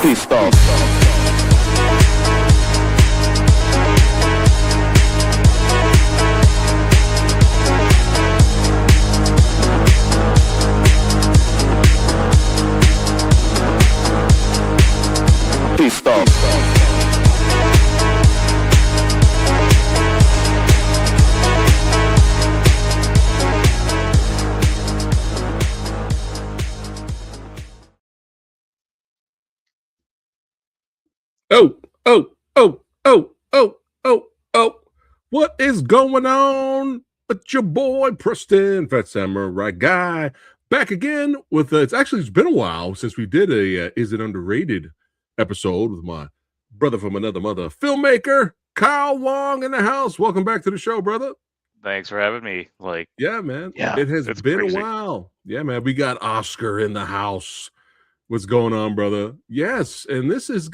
Pissed off. Pissed off. Oh, oh, oh, oh, oh, oh, oh. What is going on with your boy Preston, Phat Samurai Guy, back again with it's been a while since we did a Is It Underrated episode with my brother from another mother, Filmmaker, Kyle Wong in the house. Welcome back to the show, brother. Thanks for having me. Yeah, man. Yeah, it has been crazy. a while. Yeah, man. We got Oscar in the house. What's going on, brother? Yes, and this is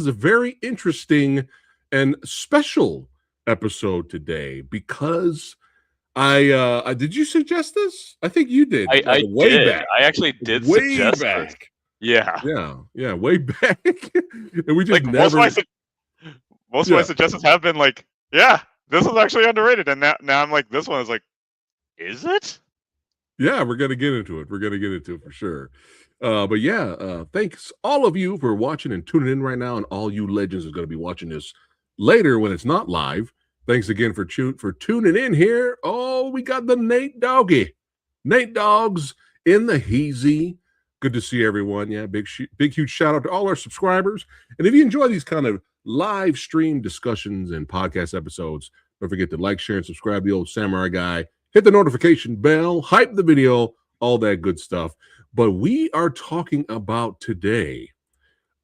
a very interesting and special episode today because I did you suggest this? I think you did. I way did. back. I actually did way suggest back. this. Yeah, way back. And we just never. Most of my suggestions have been like, yeah, this is actually underrated, and now I'm like, this one is like, is it? Yeah, we're gonna get into it. We're gonna get into it for sure. But yeah, thanks all of you for watching and tuning in right now, and all you legends are going to be watching this later when it's not live. Thanks again for tuning in here. Oh, we got the Nate Dogs in the Heezy. Good to see everyone. Yeah, big huge shout out to all our subscribers. And if you enjoy these kind of live stream discussions and podcast episodes, don't forget to like, share, and subscribe to the old Samurai Guy. Hit the notification bell, hype the video, all that good stuff. But we are talking about today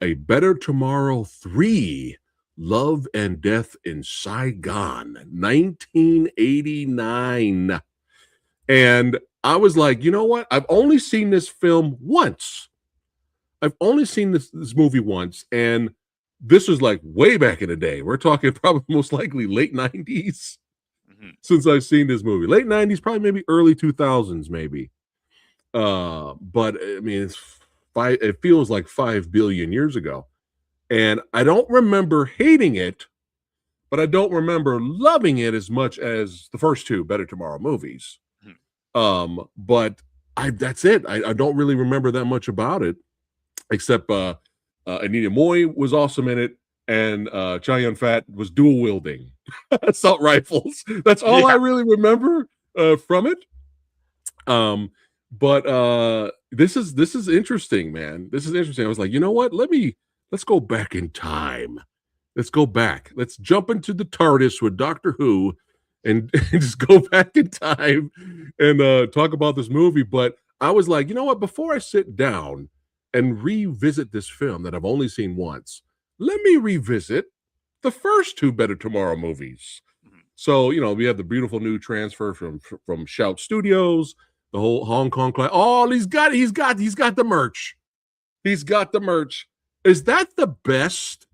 A Better Tomorrow 3, Love and Death in Saigon, 1989. And I was like, you know what? I've only seen this film once. I've only seen this movie once. And this was like way back in the day. We're talking probably most likely late 90s since I've seen this movie. Late 90s, probably maybe early 2000s, maybe. But I mean, it feels like 5 billion years ago. And I don't remember hating it, but I don't remember loving it as much as the first two Better Tomorrow movies. But that's it. I don't really remember that much about it, except Anita Mui was awesome in it, and Chow Yun-Fat was dual wielding assault rifles. That's all I really remember from it. But this is interesting, man. This is interesting. I was like, you know what? Let's go back in time. Let's go back. Let's jump into the TARDIS with Doctor Who and just go back in time and talk about this movie. But I was like, you know what? Before I sit down and revisit this film that I've only seen once, let me revisit the first two Better Tomorrow movies. So, you know, we have the beautiful new transfer from Shout Studios. The whole Hong Kong class. Oh, he's got the merch. He's got the merch. Is that the best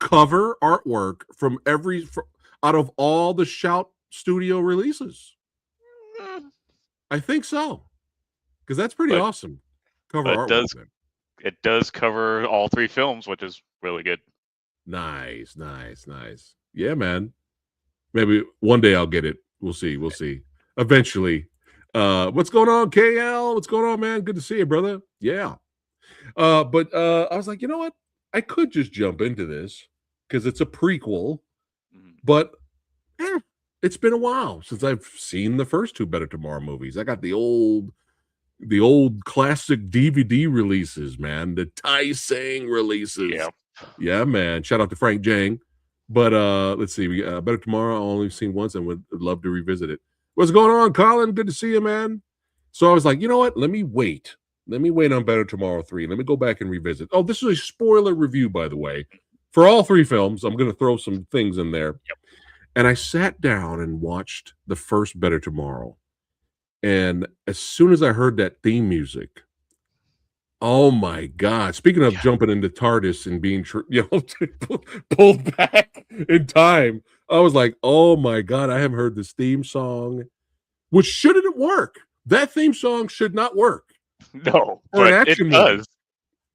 cover artwork from out of all the Shout Studio releases? I think so. Because that's pretty awesome. Cover artwork. It does cover all three films, which is really good. Nice. Yeah, man. Maybe one day I'll get it. We'll see. Eventually. What's going on, KL? What's going on, man? Good to see you, brother. Yeah. But I was like, you know what? I could just jump into this because it's a prequel, but it's been a while since I've seen the first two Better Tomorrow movies. I got the old classic DVD releases, man, the Tai Sang releases. Yeah, man. Shout out to Frank Jang. But let's see, we Better Tomorrow I only seen once and would love to revisit it. What's going on, Colin? Good to see you, man. So I was like, you know what? Let me wait on Better Tomorrow 3. Let me go back and revisit. Oh, this is a spoiler review, by the way. For all three films, I'm going to throw some things in there. And I sat down and watched the first Better Tomorrow. And as soon as I heard that theme music, oh my God. Speaking of jumping into TARDIS and being pulled back in time, I was like, oh my God, I haven't heard this theme song, which shouldn't work. That theme song should not work. No, but it does.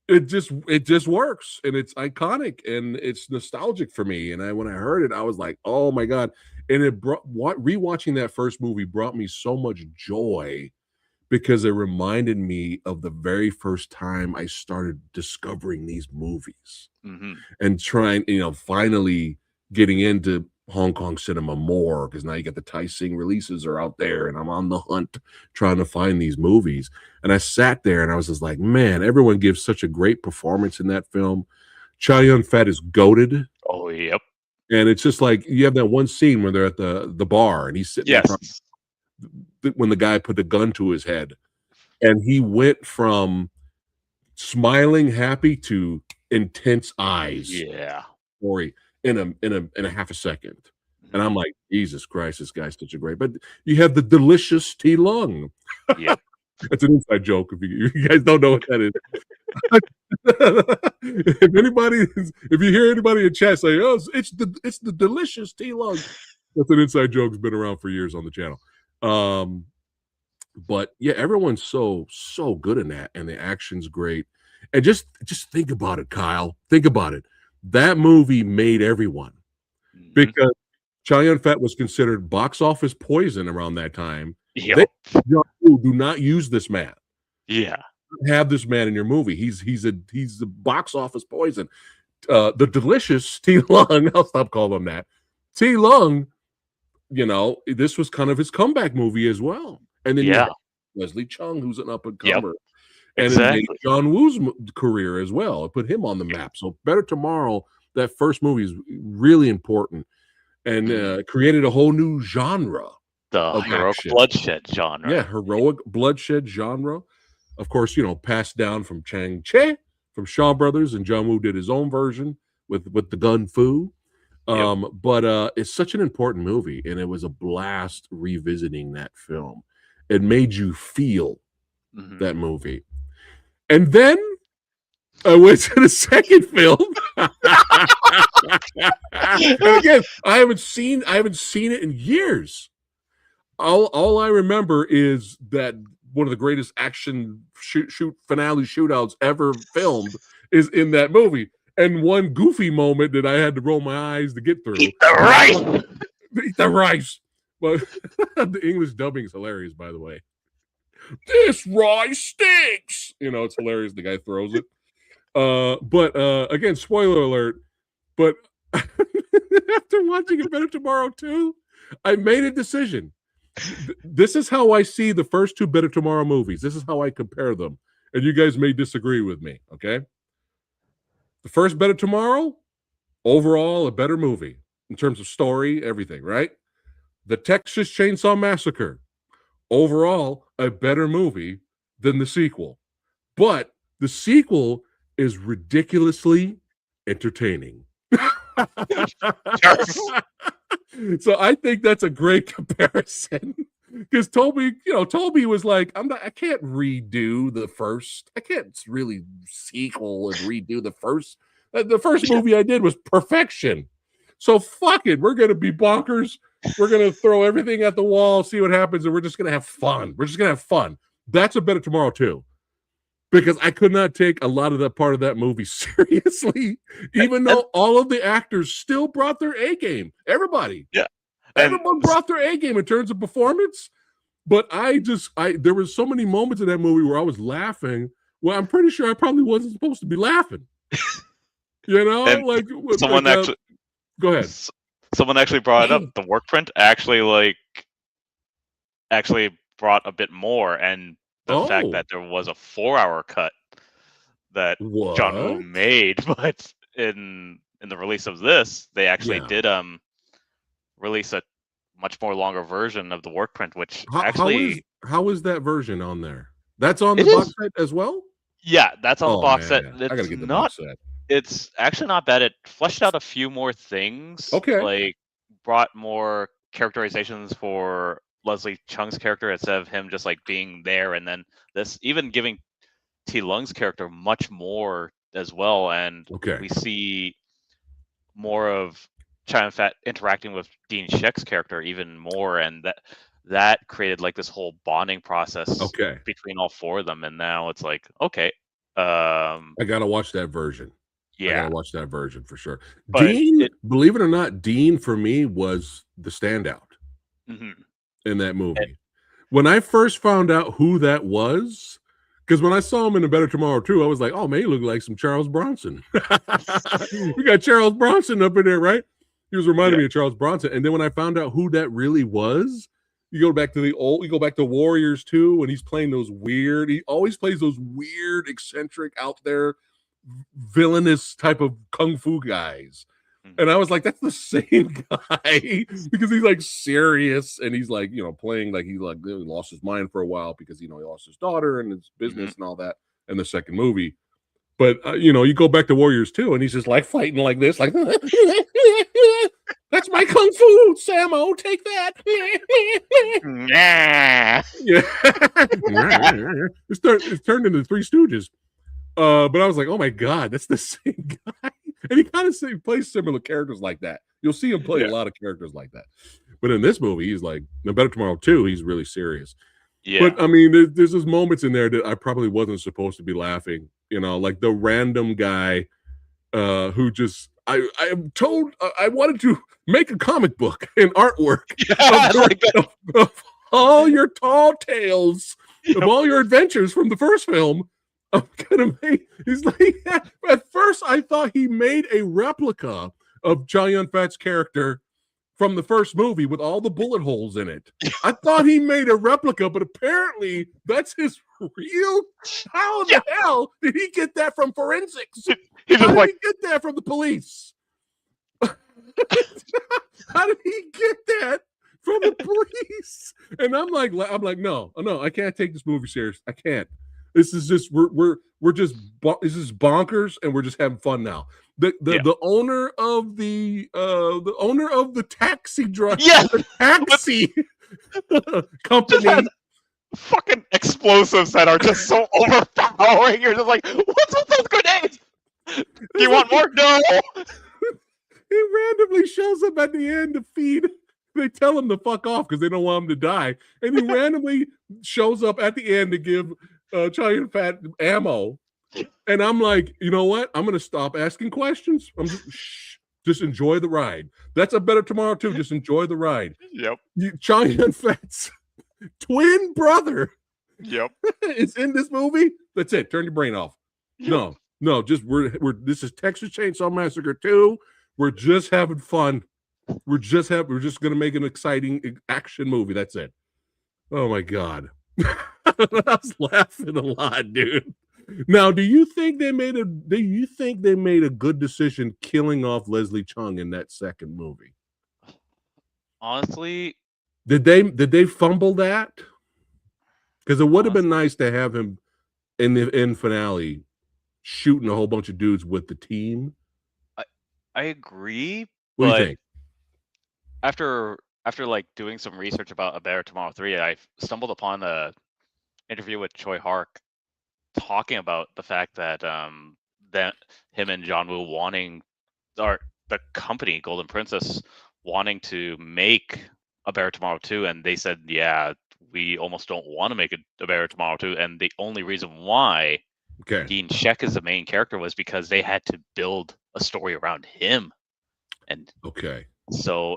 it just works, and it's iconic, and it's nostalgic for me. And when I heard it, I was like, oh my god. And it brought rewatching that first movie brought me so much joy because it reminded me of the very first time I started discovering these movies Hmm. and trying, finally getting into Hong Kong cinema more, because now you got the Tai Sing releases are out there, and I'm on the hunt trying to find these movies. And I sat there and I was just like, man, everyone gives such a great performance in that film. Chow Yun-Fat is goated. Oh, yep. And it's just like you have that one scene where they're at the bar and he's sitting there Yes. when the guy put the gun to his head, and he went from smiling happy to intense eyes Yeah. story in a half a second. And Mhm. I'm like, Jesus Christ, this guy's such a great. But you have the delicious T Lung. Yep. That's an inside joke if you guys don't know what that is. If you hear anybody in chat say, "Oh, it's the delicious T Lung," that's an inside joke that's been around for years on the channel. But yeah, everyone's so good in that, and the action's great. And just think about it, Kyle. Think about it. That movie made everyone, Mhm. because Chow Yun-Fat was considered box office poison around that time. They Yep. do not use this man. Yeah. Have this man in your movie. He's the box office poison. The delicious T Lung. I'll stop calling him that. T Lung. This was kind of his comeback movie as well. And then you Yeah. have Leslie Chung, who's an up and Yep. comer, and it made Exactly. John Woo's career as well. It put him on the map. So Better Tomorrow, that first movie is really important, and created a whole new genre The of heroic action. bloodshed genre. Yeah, heroic bloodshed genre. Of course, passed down from Chang Che, from Shaw Brothers, and John Woo did his own version with the gun fu. Yep. But it's such an important movie, and it was a blast revisiting that film. It made you feel Mhm. that movie. And then I went to the second film. And again, I haven't seen it in years. All I remember is that one of the greatest action finale shootouts ever filmed is in that movie. And one goofy moment that I had to roll my eyes to get through. Eat the rice. Eat the rice. But the English dubbing is hilarious, by the way. This rice stinks. It's hilarious. The guy throws it. But again, spoiler alert. But after watching A Better Tomorrow 2, I made a decision. This is how I see the first two Better Tomorrow movies. This is how I compare them. And you guys may disagree with me, okay? The first Better Tomorrow, overall, a better movie in terms of story, everything, right? The Texas Chainsaw Massacre, overall, a better movie than the sequel. But the sequel is ridiculously entertaining. Yes. So I think that's a great comparison. Because Toby was like, I can't redo the first. I can't really sequel and redo the first. The first movie I did was perfection. So fuck it. We're gonna be bonkers. We're gonna throw everything at the wall, see what happens, and we're just gonna have fun. We're just gonna have fun. That's a Better Tomorrow too. Because I could not take a lot of that part of that movie seriously, even though all of the actors still brought their A game. Everybody. Yeah. Everyone brought their A game in terms of performance. But there were so many moments in that movie where I was laughing. Well, I'm pretty sure I probably wasn't supposed to be laughing. And like someone actually go ahead. Someone actually brought it up. The work print actually brought a bit more, and the fact that there was a 4-hour cut that John Woo What? made, but in the release of this, they actually Yeah. did release a much more longer version of the work print, which how is that version on there? That's on the It box is. set as well? Yeah, that's on the Oh, box set. man. I gotta It's get the not. box set. It's actually not bad. It fleshed out a few more things. Okay. Like brought more characterizations for Leslie Chung's character instead of him just like being there, and then this even giving T Lung's character much more as well, and Okay. we see more of Chow Yun-Fat interacting with Dean Sheck's character even more, and that created like this whole bonding process Okay. between all four of them. And now it's like, okay, I gotta watch that version. I Yeah, gotta watch that version for sure. but Dean, it. believe it or not, Dean for me was the standout Mhm. in that movie. When I first found out who that was, because when I saw him in A Better Tomorrow 2, I was like, oh man, he looked like some Charles Bronson. We got Charles Bronson up in there, right? He was reminding Yeah. me of Charles Bronson. And then when I found out who that really was, you go back to Warriors 2, and he's playing those weird, he always plays those weird, eccentric, out there, villainous type of kung fu guys. And I was like, that's the same guy because he's like serious and he's like, playing like he like really lost his mind for a while because he lost his daughter and his business and all that in the second movie. But you go back to Warriors 2 and he's just like fighting like this, like that's my kung fu, Samo, take that. Yeah. Yeah. It's turned into Three Stooges. But I was like, oh my God, that's the same guy. And he kind of plays similar characters like that. You'll see him play a lot of characters like that. But in this movie, he's like, No Better Tomorrow 2, he's really serious. Yeah. But I mean, there's those moments in there that I probably wasn't supposed to be laughing, like the random guy who just, I am told I wanted to make a comic book and artwork of all your tall tales, of all your adventures from the first film. I'm gonna make. He's like, at first I thought he made a replica of Chow Yun-Fat's character from the first movie with all the bullet holes in it. I thought he made a replica, but apparently that's his real. How the hell did he get that from forensics? How did he get that from the police? How did he get that from the police? And I'm like, no, I can't take this movie serious. I can't. This is just this is bonkers, and we're just having fun now. The owner of the taxi driver, the taxi company, fucking explosives that are just so overpowering. You're just like, what's with those grenades? Do you want more? No. He randomly shows up at the end to feed. They tell him to fuck off because they don't want him to die, and he randomly shows up at the end to give Chow Yun-Fat ammo. And I'm like, you know what? I'm gonna stop asking questions. I'm just enjoy the ride. That's A Better Tomorrow 2. Just enjoy the ride. Yep. Chow Yun-Fat's twin brother. Yep. Is in this movie. That's it. Turn your brain off. Yep. No. Just we're. This is Texas Chainsaw Massacre 2. We're just having fun. We're just gonna make an exciting action movie. That's it. Oh my God. I was laughing a lot, dude. Now, do you think they made a good decision killing off Leslie Chung in that second movie? Honestly, did they fumble that? Because it would have been nice to have him in the end finale shooting a whole bunch of dudes with the team. I agree. What do you think? After like doing some research about A Better Tomorrow 3, I stumbled upon a interview with Tsui Hark talking about the fact that that him and John Woo the company Golden Princess wanting to make A Better Tomorrow 2, and they said, yeah, we almost don't want to make A Better Tomorrow 2, and the only reason why Dean Sheck is the main character was because they had to build a story around him. And so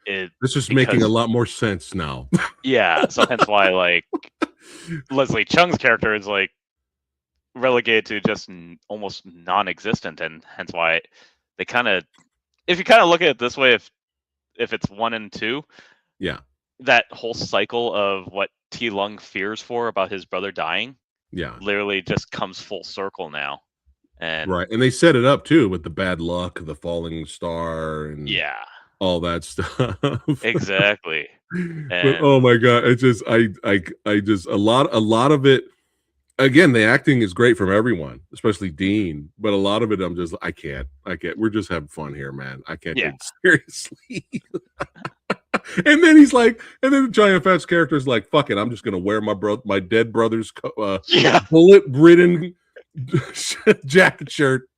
this is making a lot more sense now. Yeah, so hence why like Leslie Chung's character is like relegated to just almost non-existent, and hence why they kind of, if you kind of look at it this way, if it's 1 and 2, that whole cycle of what T. Lung fears for about his brother dying, literally just comes full circle now. And and they set it up too with the bad luck, the falling star, and all that stuff. Exactly. But oh my God, it's just I just a lot of it. Again, the acting is great from everyone, especially Dean. But a lot of it, I'm just I can't. We're just having fun here, man. I can't take it seriously. And then he's like, and then Chow Yun-Fat's character is like, "Fuck it, I'm just gonna wear my dead brother's bullet-ridden jacket shirt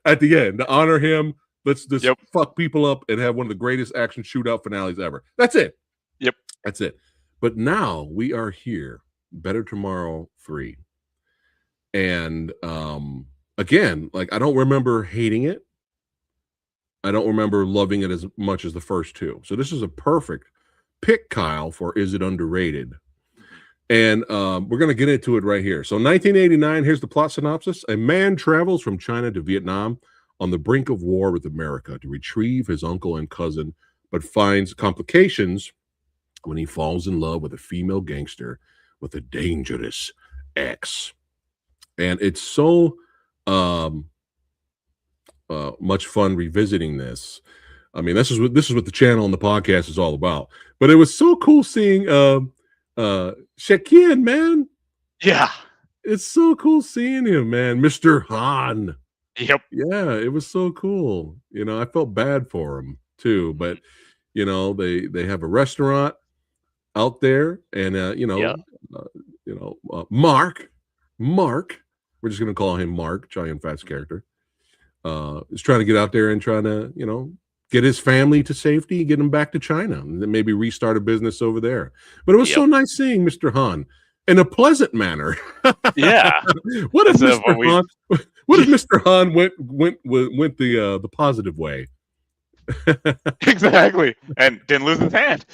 at the end to honor him. Let's just fuck people up and have one of the greatest action shootout finales ever. That's it. Yep, that's it. But now we are here. Better Tomorrow 3. And again, like I don't remember hating it. I don't remember loving it as much as the first two. So this is a perfect pick, Kyle, for Is It Underrated? Mhm. And we're going to get into it right here. So 1989, here's the plot synopsis. A man travels from China to Vietnam on the brink of war with America to retrieve his uncle and cousin, but finds complications when he falls in love with a female gangster with a dangerous ex. And it's so um, much fun revisiting this. I mean, this is what the channel and the podcast is all about. But it was so cool seeing Shekin, man. Yeah. It's so cool seeing him, man. Mr. Han. Yep. Yeah, it was so cool. You know, I felt bad for him too, but you know, they have a restaurant out there, and Yeah. Mark, we're just gonna call him Mark, Chow Yun-Fat's character, is trying to get out there and trying to, get his family to safety, get him back to China, and then maybe restart a business over there. But it was so Yep. nice seeing Mr. Han in a pleasant manner. Yeah. What if Instead of Mr. what we Han? What if Mr. Han went the positive way? exactly and didn't lose his hand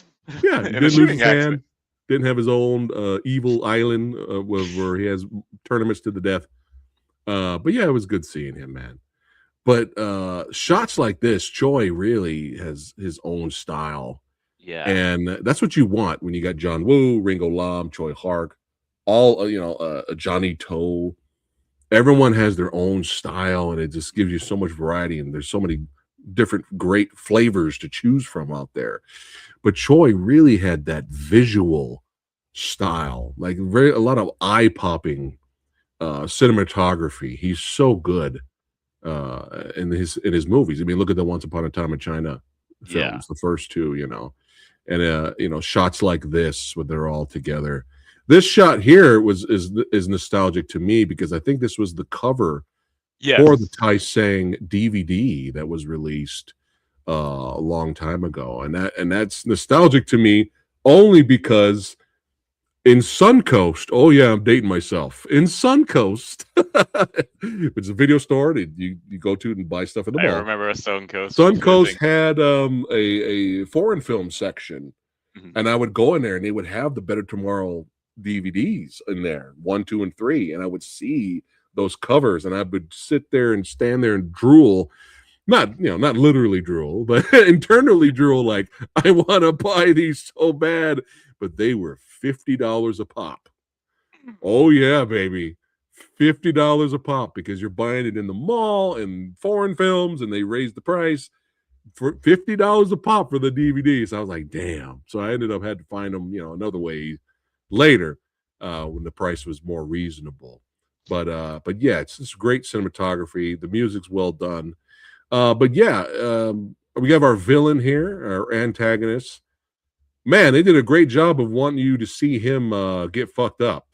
Yeah, in a didn't lose shooting his accident. hand. Didn't have his own evil island where he has tournaments to the death. But yeah, it was good seeing him, man. But shots like this, Choi really has his own style, Yeah. and that's what you want when you got John Woo, Ringo Lam, Tsui Hark, all Johnny Toe. Everyone has their own style, and it just gives you so much variety. And there's so many different great flavors to choose from out there. But Choi really had that visual style, like a lot of eye popping cinematography. He's so good in his movies. I mean, look at the Once Upon a Time in China Yeah. films, the first two, and shots like this when they're all together. This shot here is nostalgic to me because I think this was the cover for the Yes. Tai Sang DVD that was released a long time ago, and that's nostalgic to me only because in Suncoast, oh yeah, I'm dating myself. In Suncoast, which is a video store that you go to and buy stuff at the I mall. remember a Stone Coast Suncoast visiting. had a foreign film section, Mhm. and I would go in there and they would have the Better Tomorrow DVDs in there, 1, 2, and 3, and I would see those covers, and I would sit there and stand there and drool. Not literally drool, but internally drool, like I want to buy these so bad, but they were $50 a pop. Oh yeah, baby. $50 a pop because you're buying it in the mall and foreign films and they raised the price for $50 a pop for the DVDs. I was like, damn. So I ended up had to find them, another way later when the price was more reasonable. But yeah, it's great cinematography. The music's well done. But yeah, we have our villain here, our antagonist. Man, they did a great job of wanting you to see him get fucked up.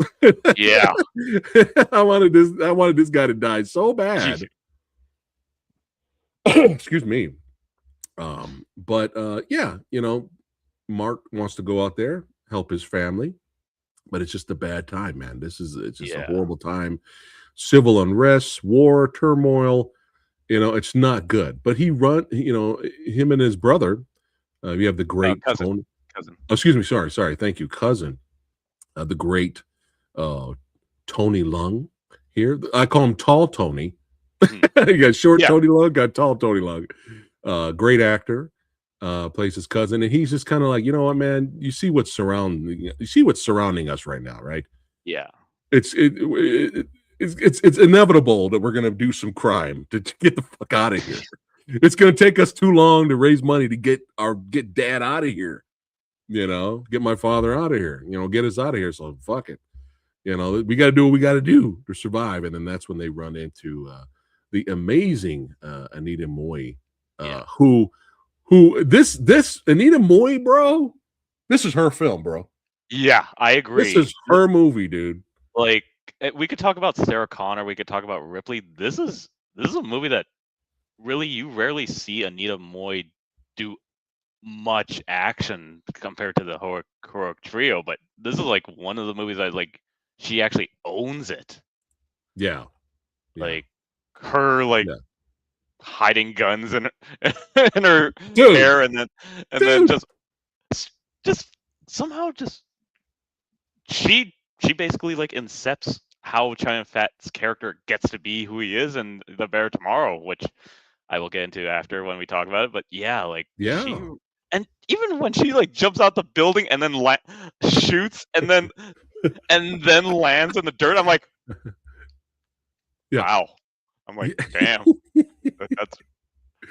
Yeah. I wanted this guy to die so bad. Excuse me. But yeah, Mark wants to go out there, help his family, but it's just a bad time, man. It's just a Yeah. horrible time. Civil unrest, war, turmoil, it's not good. But him and his brother, we have the great Cousin. Tony. Oh, excuse me, sorry, thank you, cousin. The great Tony Leung here. I call him Tall Tony. Mhm. You got short Yeah. Tony Leung, got tall Tony Leung. Great actor, plays his cousin, and he's just kind of like, you know what, man, you see what's surrounding us right now, right? Yeah. It's inevitable that we're gonna do some crime to get the fuck out of here. It's gonna take us too long to raise money to get dad out of here. Get my father out of here. Get us out of here. So fuck it. We got to do what we got to do to survive. And then that's when they run into the amazing Anita Mui, Yeah. who this Anita Mui, bro. This is her film, bro. Yeah. I This agree. is her movie, dude. Like we could talk about Sarah Connor. We could talk about Ripley. This is a movie that really you rarely see Anita Mui do much action compared to the heroic trio, but this is like one of the movies I like. She actually owns it. Yeah. Yeah. Like her like Yeah. hiding guns in in her Dude. hair, and then just somehow just she basically like incepts how Chow Yun-Fat's character gets to be who he is in The Bear Tomorrow, which I will get into after when we talk about it. But yeah, like she, Yeah. and even when she like jumps out the building and then shoots and then lands in the dirt, I'm like, Yeah. wow. I'm like, damn. That's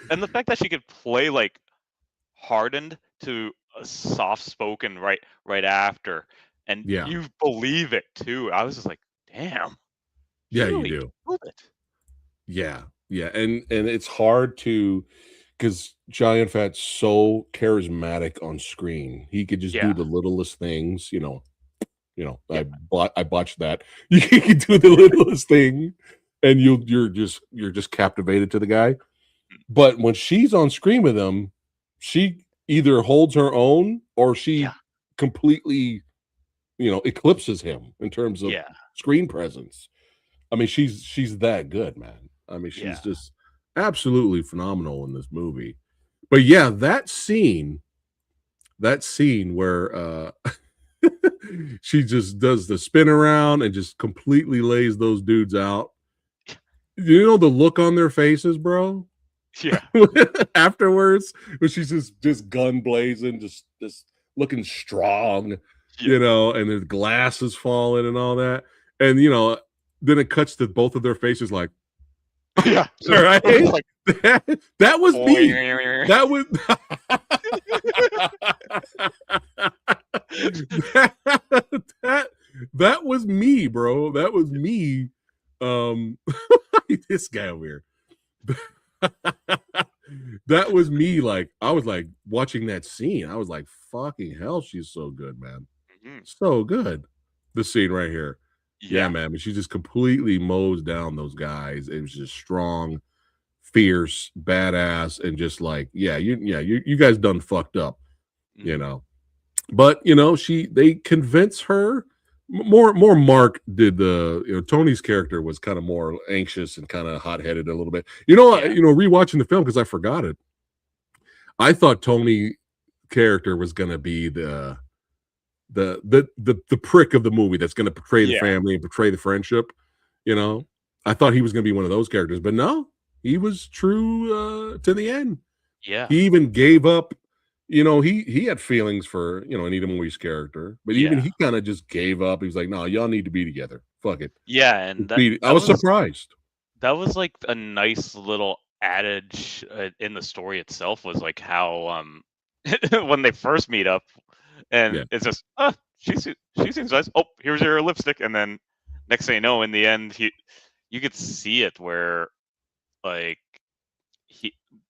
and the fact that she could play like hardened to a soft spoken right after, and Yeah. you believe it too. I was just like, damn. Yeah, you Really do. killed it. Yeah. Yeah. And it's hard to, because Chow Yun-Fat's so charismatic on screen. He could just do Yeah. the littlest things, Yeah. I botched that. You can do the littlest thing, and you're just captivated to the guy. But when she's on screen with him, she either holds her own or she Yeah. completely, eclipses him in terms of Yeah. screen presence. I mean, she's that good, man. I mean, she's Yeah. just absolutely phenomenal in this movie. But yeah, that scene where she just does the spin around and just completely lays those dudes out. You know the look on their faces, bro? Yeah. Afterwards, when she's just gun blazing, just looking strong, and the glasses falling and all that. And then it cuts to both of their faces like, Yeah. all right. Like, that was me. That was that was me, bro. That was me. This guy over here. That was me. Like, I was like watching that scene. I was like, fucking hell, she's so good, man. So good. The scene right here. Yeah, man. But she just completely mows down those guys. It was just strong, fierce, badass, and just like, you guys done fucked up, But they convince her more. Mark did Tony's character was kind of more anxious and kind of hot-headed a little bit. Rewatching the film because I forgot it. I thought Tony character was gonna be the prick of the movie that's gonna portray the family and portray the friendship. I thought he was gonna be one of those characters, but no, he was true to the end. Yeah. He even gave up. He had feelings for Anita Mui's character, but even he kind of just gave up. He was like, "No, y'all need to be together. Fuck it." Yeah, and I was surprised. That was like a nice little adage in the story itself. Was like how when they first meet up, and it's just she seems nice. Oh, here's your lipstick, and then next thing you know, in the end, you could see it where like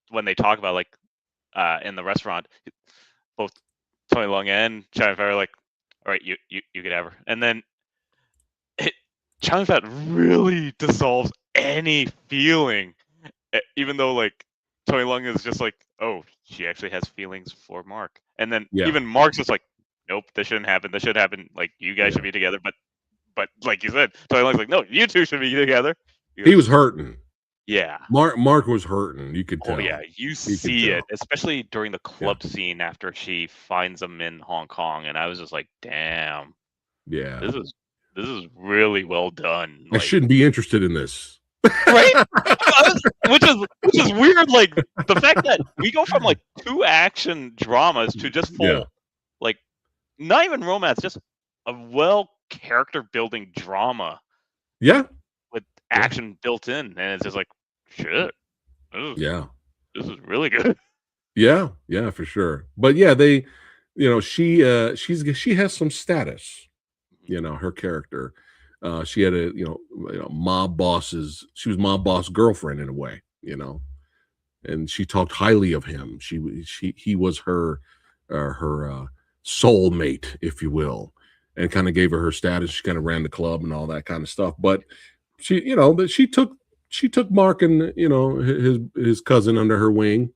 when they talk about like in the restaurant, both Tony Leung and Chow Yun-Fat are like, all right, you could have her. And then Chow Yun-Fat really dissolves any feeling, even though like Tony Leung is just like, oh, she actually has feelings for Mark. And then even Mark's just like, nope, this shouldn't happen. This should happen. Like, you guys should be together. But like you said, Tony Leung's like, no, you two should be together. He was hurting. Yeah. Mark was hurting. You could tell. Oh yeah, you see it, especially during the club scene after she finds him in Hong Kong, and I was just like, damn. Yeah. This is really well done. I shouldn't be interested in this. Right? which is weird, like the fact that we go from like 2 action dramas to just full like not even romance, just a well character building drama. Yeah. With action built in, and it's just like, shit. This is really good. Yeah, for sure. But yeah, they, she has some status. Her character. She had a mob bosses. She was mob boss girlfriend in a way. And she talked highly of him. He was her soulmate, if you will, and kind of gave her status. She kind of ran the club and all that kind of stuff. But she took Mark and his cousin under her wing,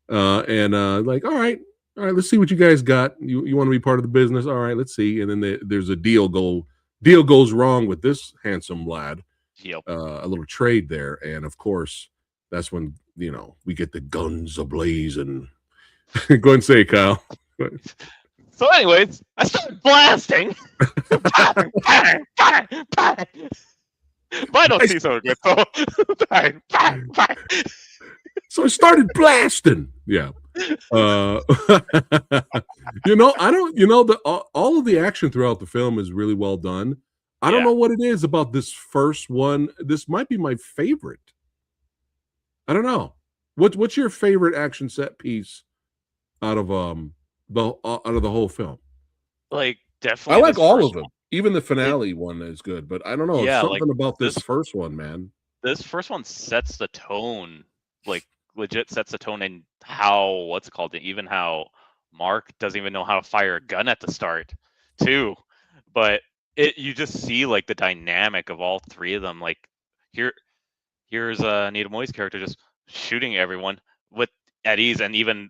and like, all right, let's see what you guys got. You want to be part of the business? All right, let's see. And then there's a deal goes wrong with this handsome lad, Yep. a little trade there, and of course, that's when we get the guns ablaze. And go ahead and say it, Kyle. So, anyways, I started blasting. Bang, bang, bang, bang. But I don't see so good. So, bang, bang, bang. So I started blasting. Yeah. I don't. All of the action throughout the film is really well done. I don't know what it is about this first one. This might be my favorite. I don't know. What's your favorite action set piece out of the whole film? Like, definitely. I like all of them. Even the finale one is good, but I don't know. Yeah, Something like, about this first one, man. This first one sets the tone. Like, legit sets the tone, and how even how Mark doesn't even know how to fire a gun at the start, too. But you just see like the dynamic of all three of them. Like, here's Anita Mui's character just shooting everyone at ease, and even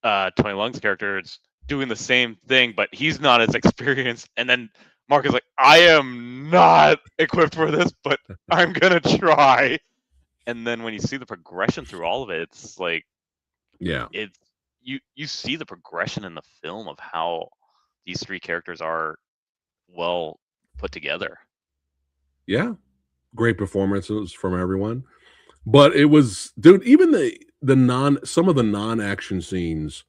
Tony Leung's character is doing the same thing, but he's not as experienced. And then Mark is like, I am not equipped for this, but I'm gonna try. And then when you see the progression through all of it, it's like, it's you see the progression in the film of how these three characters are well put together. Yeah, great performances from everyone. But it was, dude, even some of the non-action scenes,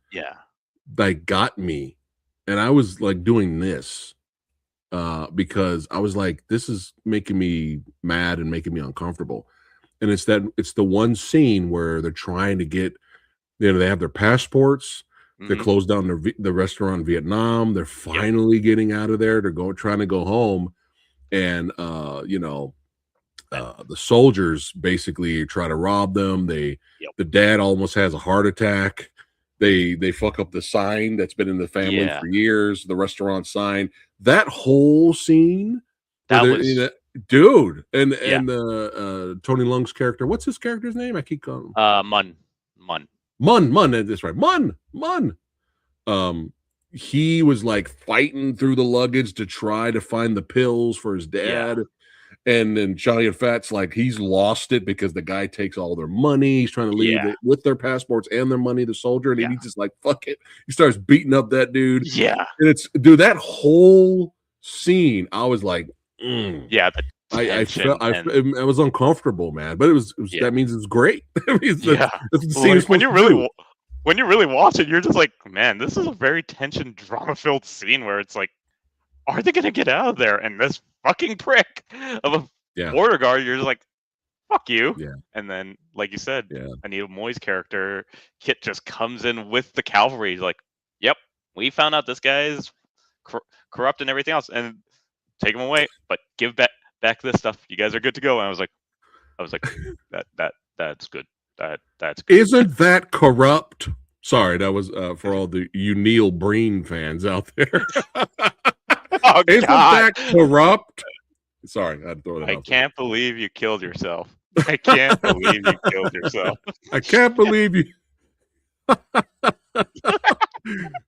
that got me, and I was like doing this because I was like, this is making me mad and making me uncomfortable. And it's the one scene where they're trying to get, they have their passports, they closed down the restaurant in Vietnam, they're finally getting out of there, they're trying to go home, and the soldiers basically try to rob them. The dad almost has a heart attack. They fuck up the sign that's been in the family for years, the restaurant sign. That whole scene, dude, and Tony Leung's character, what's his character's name? I keep calling him Mun. That's right, Mun. He was like fighting through the luggage to try to find the pills for his dad. And then Chow Yun-Fat's like, he's lost it because the guy takes all their money. He's trying to leave it with their passports and their money, the soldier. And he's just like, fuck it. He starts beating up that dude. Yeah. And that whole scene, I was like, I was uncomfortable, man. But it was that means it's great. When you really watch it, you're just like, man, this is a very tension, drama-filled scene where it's like, are they gonna get out of there? And this fucking prick of a border guard, you're just like, fuck you. And then, like you said, Anita Mui's character, Kit, just comes in with the cavalry. He's like, yep, we found out this guy is corrupt and everything else, and take him away, but give back this stuff. You guys are good to go. And I was like, that's good. That's good. Isn't that corrupt? Sorry, that was for all the Neil Breen fans out there. Oh, isn't that corrupt? Sorry, I had to throw that out. I can't believe you killed yourself. I can't believe you killed yourself. I can't believe you.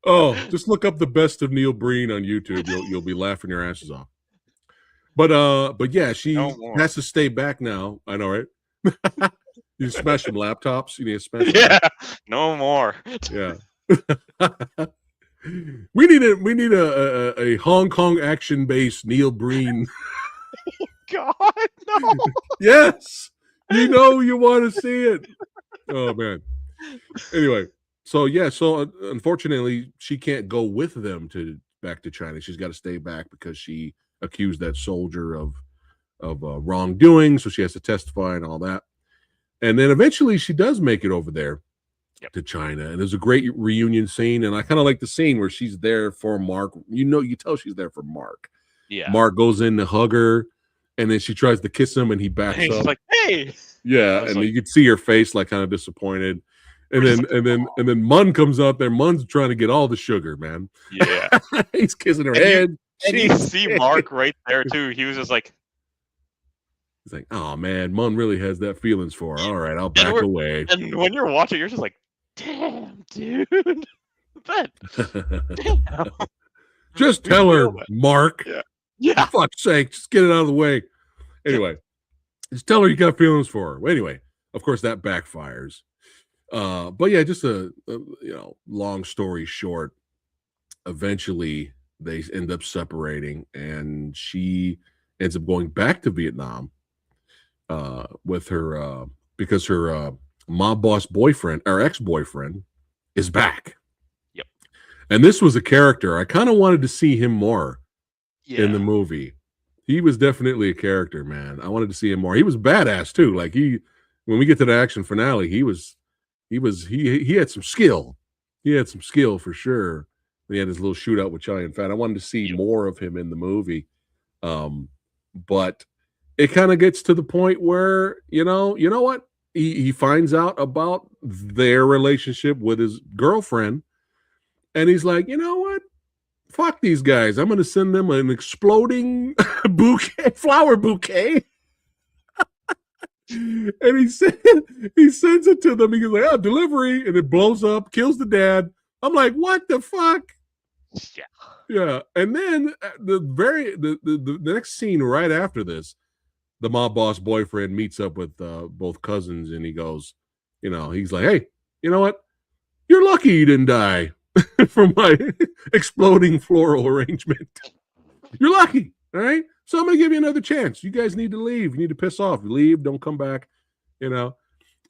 Oh, just look up the best of Neil Breen on YouTube. You'll be laughing your asses off. But yeah, she has to stay back now. I know, right? You smash some laptops. You need to smash. No more. Yeah. We need a Hong Kong action based Neil Breen. God, no. Yes, you want to see it. Oh man. Anyway, so unfortunately, she can't go with them back to China. She's got to stay back because she accused that soldier of wrongdoing. So she has to testify and all that. And then eventually, she does make it over there to China, and there's a great reunion scene. And I kind of like the scene where she's there for Mark. You tell she's there for Mark. Yeah. Mark goes in to hug her, and then she tries to kiss him, and he backs up. She's like, "Hey." Yeah, and you could see her face like kind of disappointed. And then Mun comes out there. Mun's trying to get all the sugar, man. Yeah. He's kissing her head. And you see Mark right there too. He was just like, he's like, oh man, Mun really has that feelings for her. All right, I'll back away. And when you're watching, you're just like, damn, dude. Damn. Just tell her, Mark. Yeah. For fuck's sake, just get it out of the way. Anyway, just tell her you got feelings for her. Anyway, of course that backfires. But yeah, just a long story short, eventually they end up separating, and she ends up going back to Vietnam with her because her mob boss boyfriend or ex-boyfriend is back. Yep. And this was a character I kind of wanted to see him more in the movie. He was definitely a character, man. I wanted to see him more. He was badass too. Like when we get to the action finale, he had some skill. He had some skill for sure. He had his little shootout with Chow Yun-Fat. I wanted to see more of him in the movie. But it kind of gets to the point where, you know what? He finds out about their relationship with his girlfriend, and he's like, you know what? Fuck these guys. I'm going to send them an exploding flower bouquet. And he sends it to them. He's like, oh, delivery. And it blows up, kills the dad. I'm like, what the fuck? Yeah. Yeah. And then the next scene right after this, the mob boss boyfriend meets up with both cousins, and he goes, he's like, hey, you know what? You're lucky you didn't die from my exploding floral arrangement. You're lucky. All right. So I'm going to give you another chance. You guys need to leave. You need to piss off. Leave. Don't come back. You were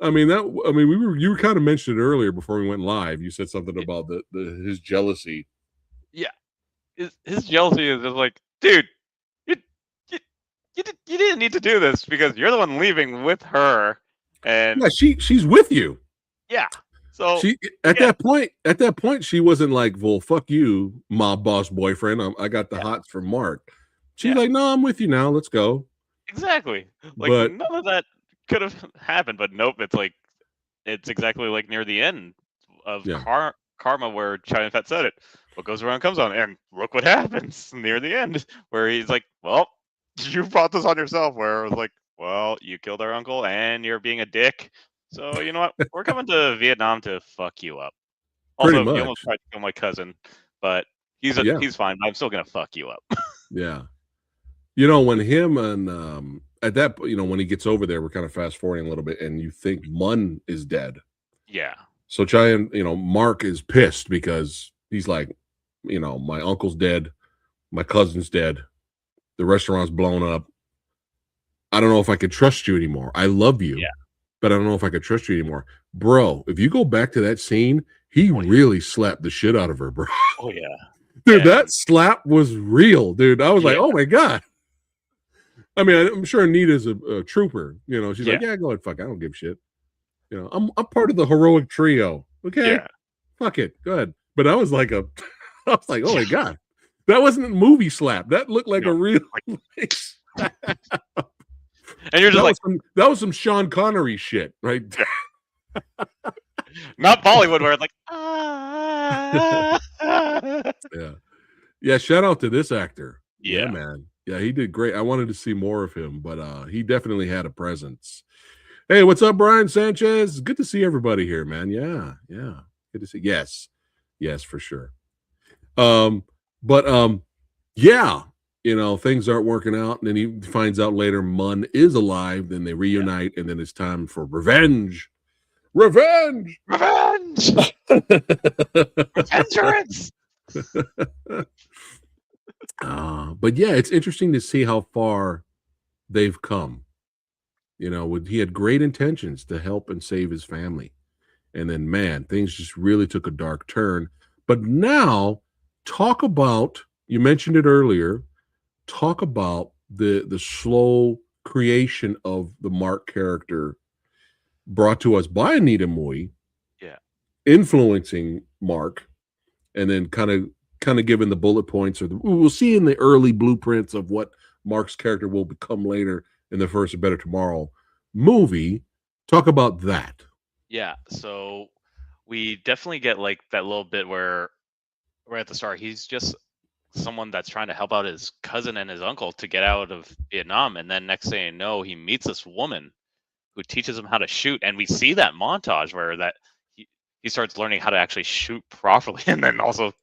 kind of mentioned it earlier before we went live. You said something about his jealousy. Yeah. His jealousy is just like, dude, you didn't need to do this because you're the one leaving with her. And yeah, she's with you. Yeah. So at that point, she wasn't like, well, fuck you, mob boss boyfriend. I got the hots from Mark. She's like, no, I'm with you now. Let's go. Exactly. Like, none of that could have happened, but nope. It's exactly like near the end of Karma, where Chow Yun-Fat said it. What goes around comes on, and look what happens near the end, where he's like, well, you brought this on yourself, where it was like, well, you killed our uncle and you're being a dick. So you know what? We're coming to Vietnam to fuck you up. Also, you almost tried to kill my cousin, but he's fine. But I'm still gonna fuck you up. Yeah. When him and at that, when he gets over there, we're kind of fast forwarding a little bit, and you think Mun is dead. Yeah. So Mark is pissed because he's like, my uncle's dead, my cousin's dead, the restaurant's blown up. I don't know if I could trust you anymore. I love you, but I don't know if I could trust you anymore. Bro, if you go back to that scene, he really slapped the shit out of her, bro. Oh, yeah. Dude, that slap was real, dude. I was like, oh, my God. I mean, I'm sure Anita's a trooper. She's like, yeah, go ahead, fuck. I don't give a shit. I'm part of the heroic trio. Okay? Yeah. Fuck it. Go ahead. But I was like, oh, my God. That wasn't a movie slap. That looked like a real slap. And you're just that was some Sean Connery shit, right? Not Bollywood, where it's like, yeah. Shout out to this actor. Yeah, man. Yeah, he did great. I wanted to see more of him, but he definitely had a presence. Hey, what's up, Brian Sanchez? Good to see everybody here, man. Yeah. Good to see. Yes, for sure. Yeah. Things aren't working out, and then he finds out later Mun is alive. Then they reunite, and then it's time for revenge. Revenge! Vengeance! But yeah, it's interesting to see how far they've come. He had great intentions to help and save his family, and then man, things just really took a dark turn. But now, talk about, you mentioned it earlier. Talk about the slow creation of the Mark character brought to us by Anita Mui, influencing Mark, and then kind of giving the bullet points, we'll see in the early blueprints of what Mark's character will become later in the First and Better Tomorrow movie. Talk about that. Yeah, so we definitely get like that little bit where right at the start, he's just someone that's trying to help out his cousin and his uncle to get out of Vietnam, and then next thing you know, he meets this woman who teaches him how to shoot, and we see that montage where he starts learning how to actually shoot properly, and then also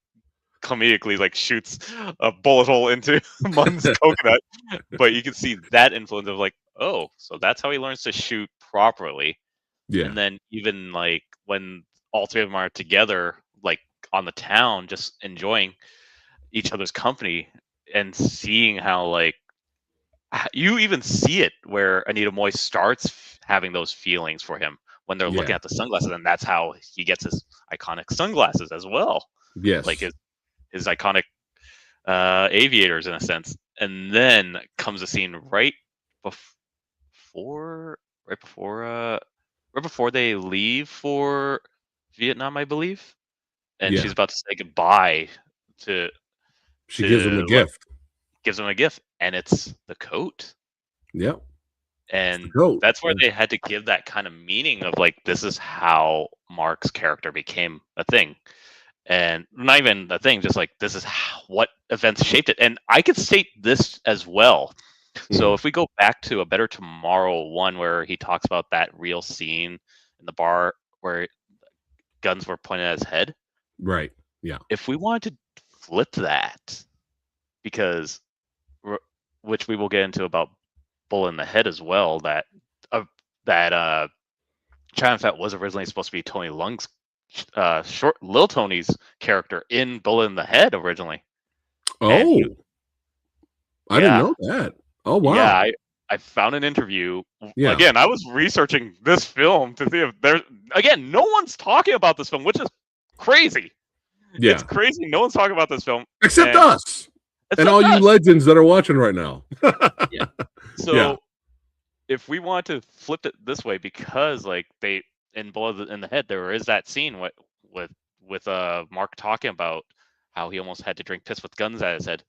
comedically like shoots a bullet hole into Mun's coconut, but you can see that influence of like, oh, so that's how he learns to shoot properly. Yeah. And then even like when all three of them are together, like on the town, just enjoying each other's company and seeing how like you even see it where Anita Mui starts having those feelings for him when they're looking Yeah. at the sunglasses, and that's how he gets his iconic sunglasses as well, Yes. like his iconic aviators in a sense. And then comes a scene before right before right before they leave for Vietnam, I believe, and Yeah. she's about to say goodbye to She gives him a gift. gives him a gift, and it's the coat. Yep. And coat. that's where they had to give that kind of meaning of like, this is how Mark's character became a thing. And not even a thing, just like this is what events shaped it. And I could state this as well. So if we go back to A Better Tomorrow 1, where he talks about that real scene in the bar where guns were pointed at his head. Right. Yeah. If we wanted to flip that, because which we will get into about Bull in the Head as well, that Chow Yun-Fat was originally supposed to be Tony Leung's Lil Tony's character in Bull in the Head originally. Oh, I didn't know that. Oh wow. Yeah, I found an interview. Yeah. Again, I was researching this film to see if there's no one's talking about this film, which is crazy. Yeah. It's crazy. No one's talking about this film. Except us. And all you legends that are watching right now. Yeah. So if we want to flip it this way, because like they in Bull in the Head, there is that scene with Mark talking about how he almost had to drink piss with guns at his head.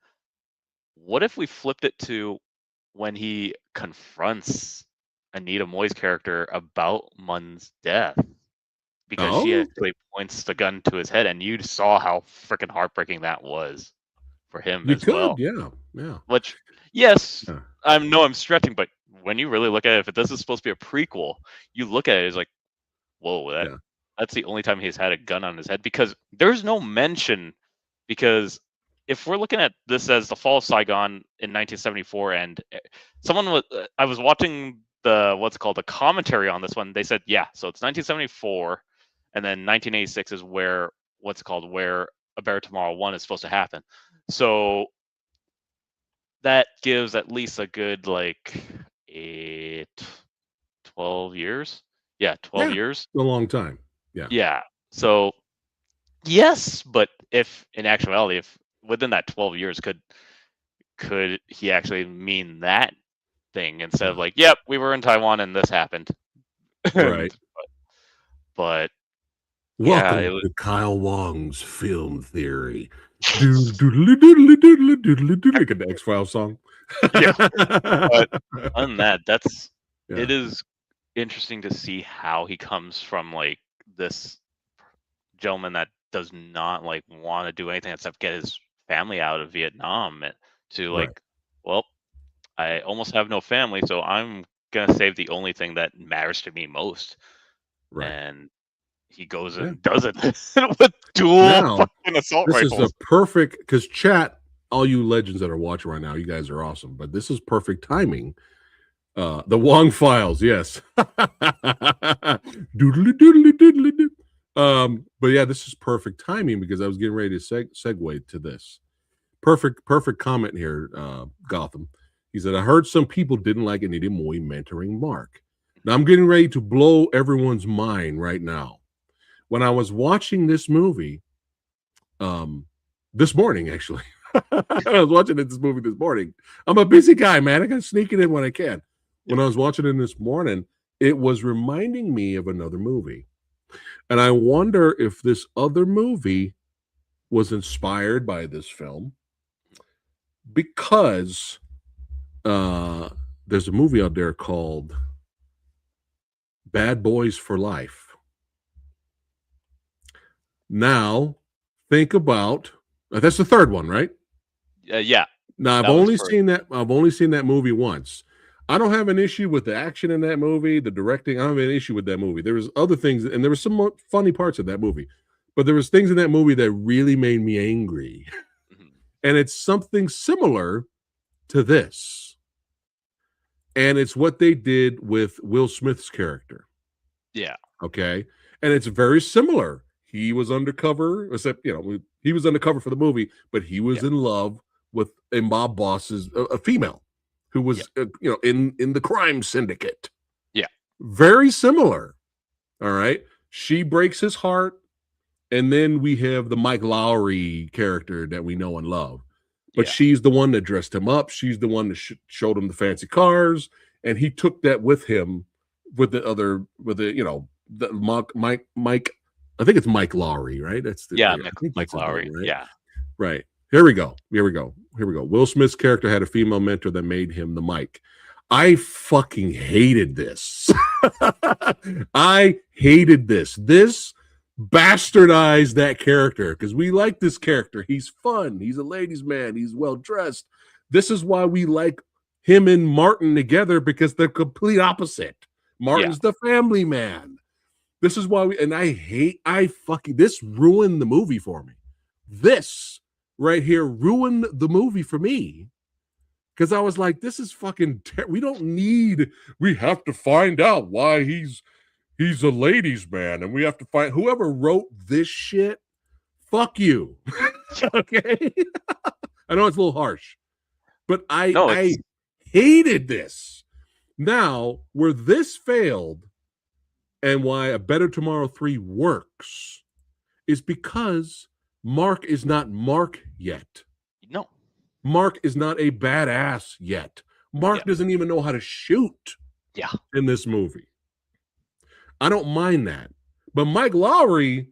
What if we flipped it to when he confronts Anita Mui's character about Mun's death? Because she actually points the gun to his head, and you saw how freaking heartbreaking that was for him as well. Yeah. Which, yes, I'm stretching, but when you really look at it, if this is supposed to be a prequel, you look at it as like, whoa, that's the only time he's had a gun on his head, because there's no mention. Because if we're looking at this as the fall of Saigon in 1974, and I was watching the commentary on this one. They said, so it's 1974, and then 1986 is where where A Better Tomorrow 1 is supposed to happen. So that gives at least a good 12 years. Yeah, 12 years. A long time. Yeah. Yeah. So yes, but if in actuality, if within that 12 years, could he actually mean that thing instead of like, yep, we were in Taiwan and this happened. Right. But welcome to Kyle Wong's film theory. Like an X-Files song. Yeah. But on that, it is interesting to see how he comes from like this gentleman that does not like want to do anything except get his family out of Vietnam to like, well, I almost have no family, so I'm gonna save the only thing that matters to me most. Right. And he goes and does it with dual fucking assault rifles. This is the perfect, because chat, all you legends that are watching right now, you guys are awesome, but this is perfect timing. The Wong Files, yes. Doodly doodly doodly doo. But yeah, this is perfect timing because I was getting ready to segue to this. Perfect comment here, Gotham. He said, I heard some people didn't like Anita Mui mentoring Mark. Now I'm getting ready to blow everyone's mind right now. When I was watching this movie, this morning, actually, I was watching this movie this morning. I'm a busy guy, man. I got to sneak it in when I can. When I was watching it this morning, it was reminding me of another movie. And I wonder if this other movie was inspired by this film, because there's a movie out there called Bad Boys for Life. Now, think about that's the third one, right? Yeah. Now I've only seen that movie once. I don't have an issue with the action in that movie, the directing. I don't have an issue with that movie. There was other things, and there were some funny parts of that movie. but there was things in that movie that really made me angry. And it's something similar to this. And it's what they did with Will Smith's character. Yeah. Okay. And it's very similar. He was undercover, except, he was undercover for the movie, but he was in love with a mob boss's, a female who was, in the crime syndicate. Yeah. Very similar. All right. She breaks his heart. And then we have the Mike Lowry character that we know and love. But she's the one that dressed him up. She's the one that showed him the fancy cars. And he took that with him with the Mike. I think it's Mike Lowry, right? That's Mike Lowry. Name, right? Yeah. Right. Here we go. Will Smith's character had a female mentor that made him the Mike. I fucking hated this. I hated this. This bastardized that character because we like this character. He's fun. He's a ladies' man. He's well dressed. This is why we like him and Martin together, because they're complete opposite. Martin's the family man. This is why this ruined the movie for me. This right here ruined the movie for me. Because I was like, this is fucking we have to find out why he's a ladies' man, and we have to find whoever wrote this shit. Fuck you. Okay. I know it's a little harsh, but I hated this. Now, where this failed and why A Better Tomorrow 3 works is because Mark is not Mark yet. No. Mark is not a badass yet. Mark doesn't even know how to shoot in this movie. I don't mind that. But Mike Lowry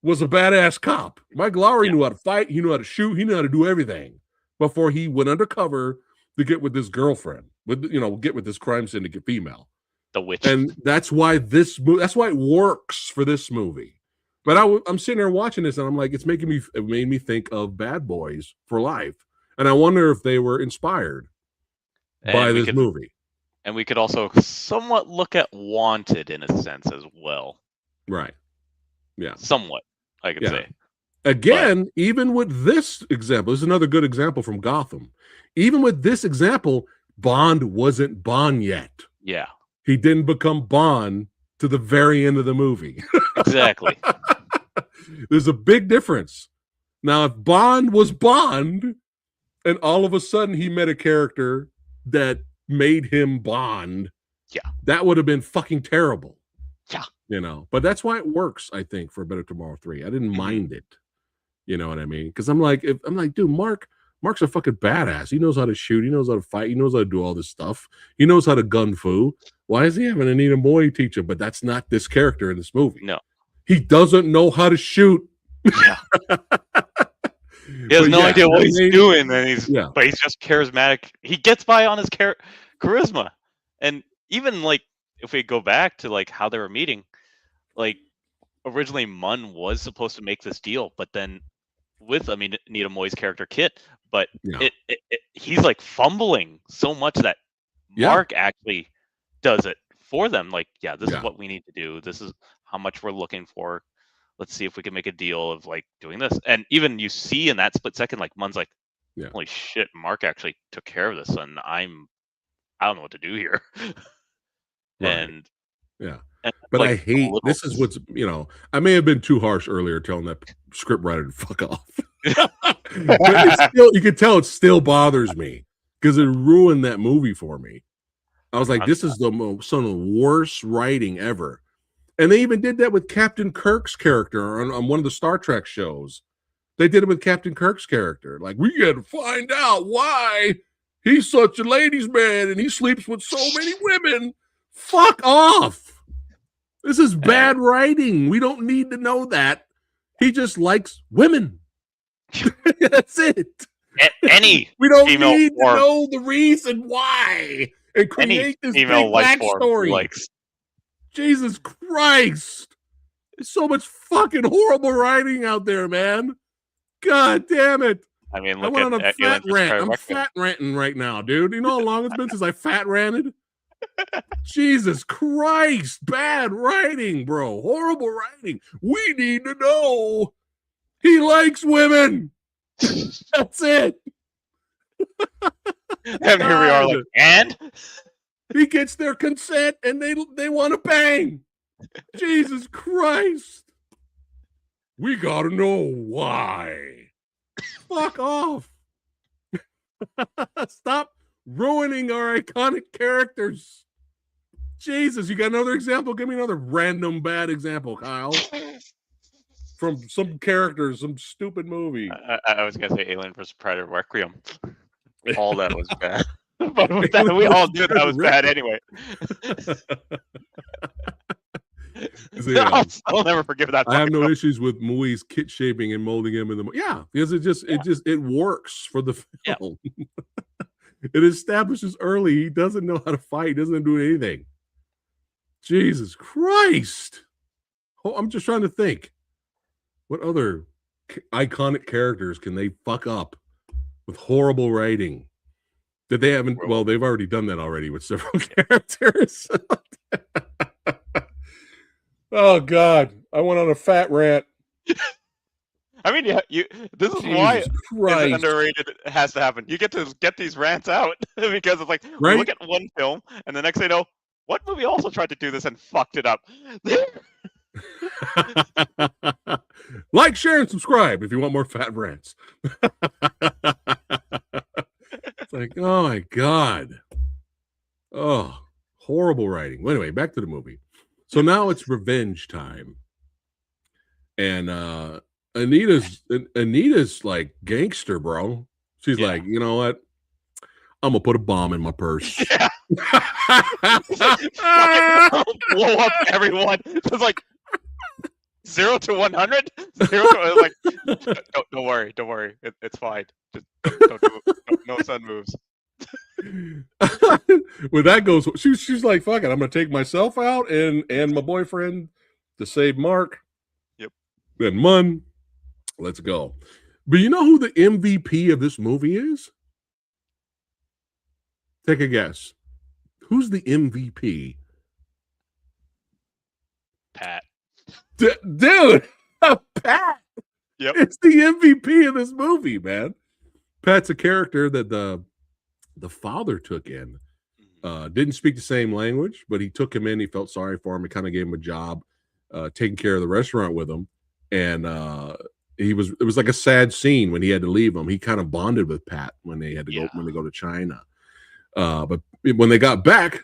was a badass cop. Mike Lowry knew how to fight. He knew how to shoot. He knew how to do everything before he went undercover to get with this girlfriend, get with this crime syndicate female. The witch. And that's why that's why it works for this movie. But I'm sitting there watching this and I'm like, it made me think of Bad Boys for Life. And I wonder if they were inspired by this movie. And we could also somewhat look at Wanted in a sense as well. Right. Yeah. Somewhat, I could say. Again, even with this example, this is another good example from Gotham. Even with this example, Bond wasn't Bond yet. Yeah. He didn't become Bond to the very end of the movie. Exactly. There's a big difference. Now, if Bond was Bond, and all of a sudden he met a character that made him Bond, that would have been fucking terrible. Yeah. But that's why it works, I think, for Better Tomorrow 3. I didn't mind it. You know what I mean? Because I'm like, dude, Mark's a fucking badass. He knows how to shoot. He knows how to fight. He knows how to do all this stuff. He knows how to gun fu. Why is he having Anita Mui teach him? But that's not this character in this movie. No. He doesn't know how to shoot. Yeah. He has no idea what he's doing, and but he's just charismatic. He gets by on his charisma. And even if we go back to how they were meeting, originally Munn was supposed to make this deal, but then with Anita Mui's character Kit, but he's fumbling so much that Mark actually does it for them. This is what we need to do. This is how much we're looking for. Let's see if we can make a deal of doing this. And even you see in that split second, Munn's holy shit, Mark actually took care of this, and I don't know what to do here. Right. But I hate this is what's I may have been too harsh earlier telling that script writer to fuck off. But it's still, you can tell it still bothers me because it ruined that movie for me. I was like, this is some of the worst writing ever. And they even did that with Captain Kirk's character on one of the Star Trek shows. They did it with Captain Kirk's character. We got to find out why he's such a ladies' man and he sleeps with so many women. Fuck off. This is bad writing. We don't need to know that. He just likes women. That's it. We don't need to know the reason why and create this big backstory. Jesus Christ. There's so much fucking horrible writing out there, man. God damn it. I mean, I went on a fat rant. I'm fat ranting right now, dude. You know how long it's been since I fat ranted? Jesus Christ, bad writing, bro. Horrible writing. We need to know he likes women. That's it. And here we are, like, and he gets their consent and they want to bang. Jesus Christ. We gotta know why. Fuck off. Stop ruining our iconic characters. Jesus, you got another example? Give me another random bad example, Kyle. From some character, some stupid movie. I was gonna say Alien vs. Predator Requiem. All that was bad. But that, we all knew that was bad anyway. I'll never forgive that. I have no issues with Mui's kit shaping and molding him in the because it works for the film. Yeah. It establishes early he doesn't know how to fight, he doesn't do anything. Jesus Christ. Oh, I'm just trying to think. What other iconic characters can they fuck up with horrible writing that they haven't? Well, they've already done that already with several characters. Oh God, I went on a fat rant. I mean, yeah, this is why it's underrated. It has to happen. You get to get these rants out because it's like, we look at one film and the next thing you know, what movie also tried to do this and fucked it up? Like, share, and subscribe if you want more fat rants. It's like, oh my God. Oh, horrible writing. Well, anyway, back to the movie. So now it's revenge time. And Anita's like gangster, bro. She's like, you know what? I'm gonna put a bomb in my purse. Yeah. Blow up everyone. It's like 0 to 100. 0 to, like, don't worry. It's fine. Just don't do it. No sun moves. When that goes, she's like, fuck it, I'm gonna take myself out and my boyfriend to save Mark. Yep. Then Mun, let's go. But you know who the MVP of this movie is? Take a guess. Who's the MVP? Phat. Dude, Phat. Yep. It's the MVP of this movie, man. Phat's a character that the father took in. Didn't speak the same language, but he took him in. He felt sorry for him. He kind of gave him a job, taking care of the restaurant with him. And it was like a sad scene when he had to leave him. He kind of bonded with Phat when they had to go to China. But when they got back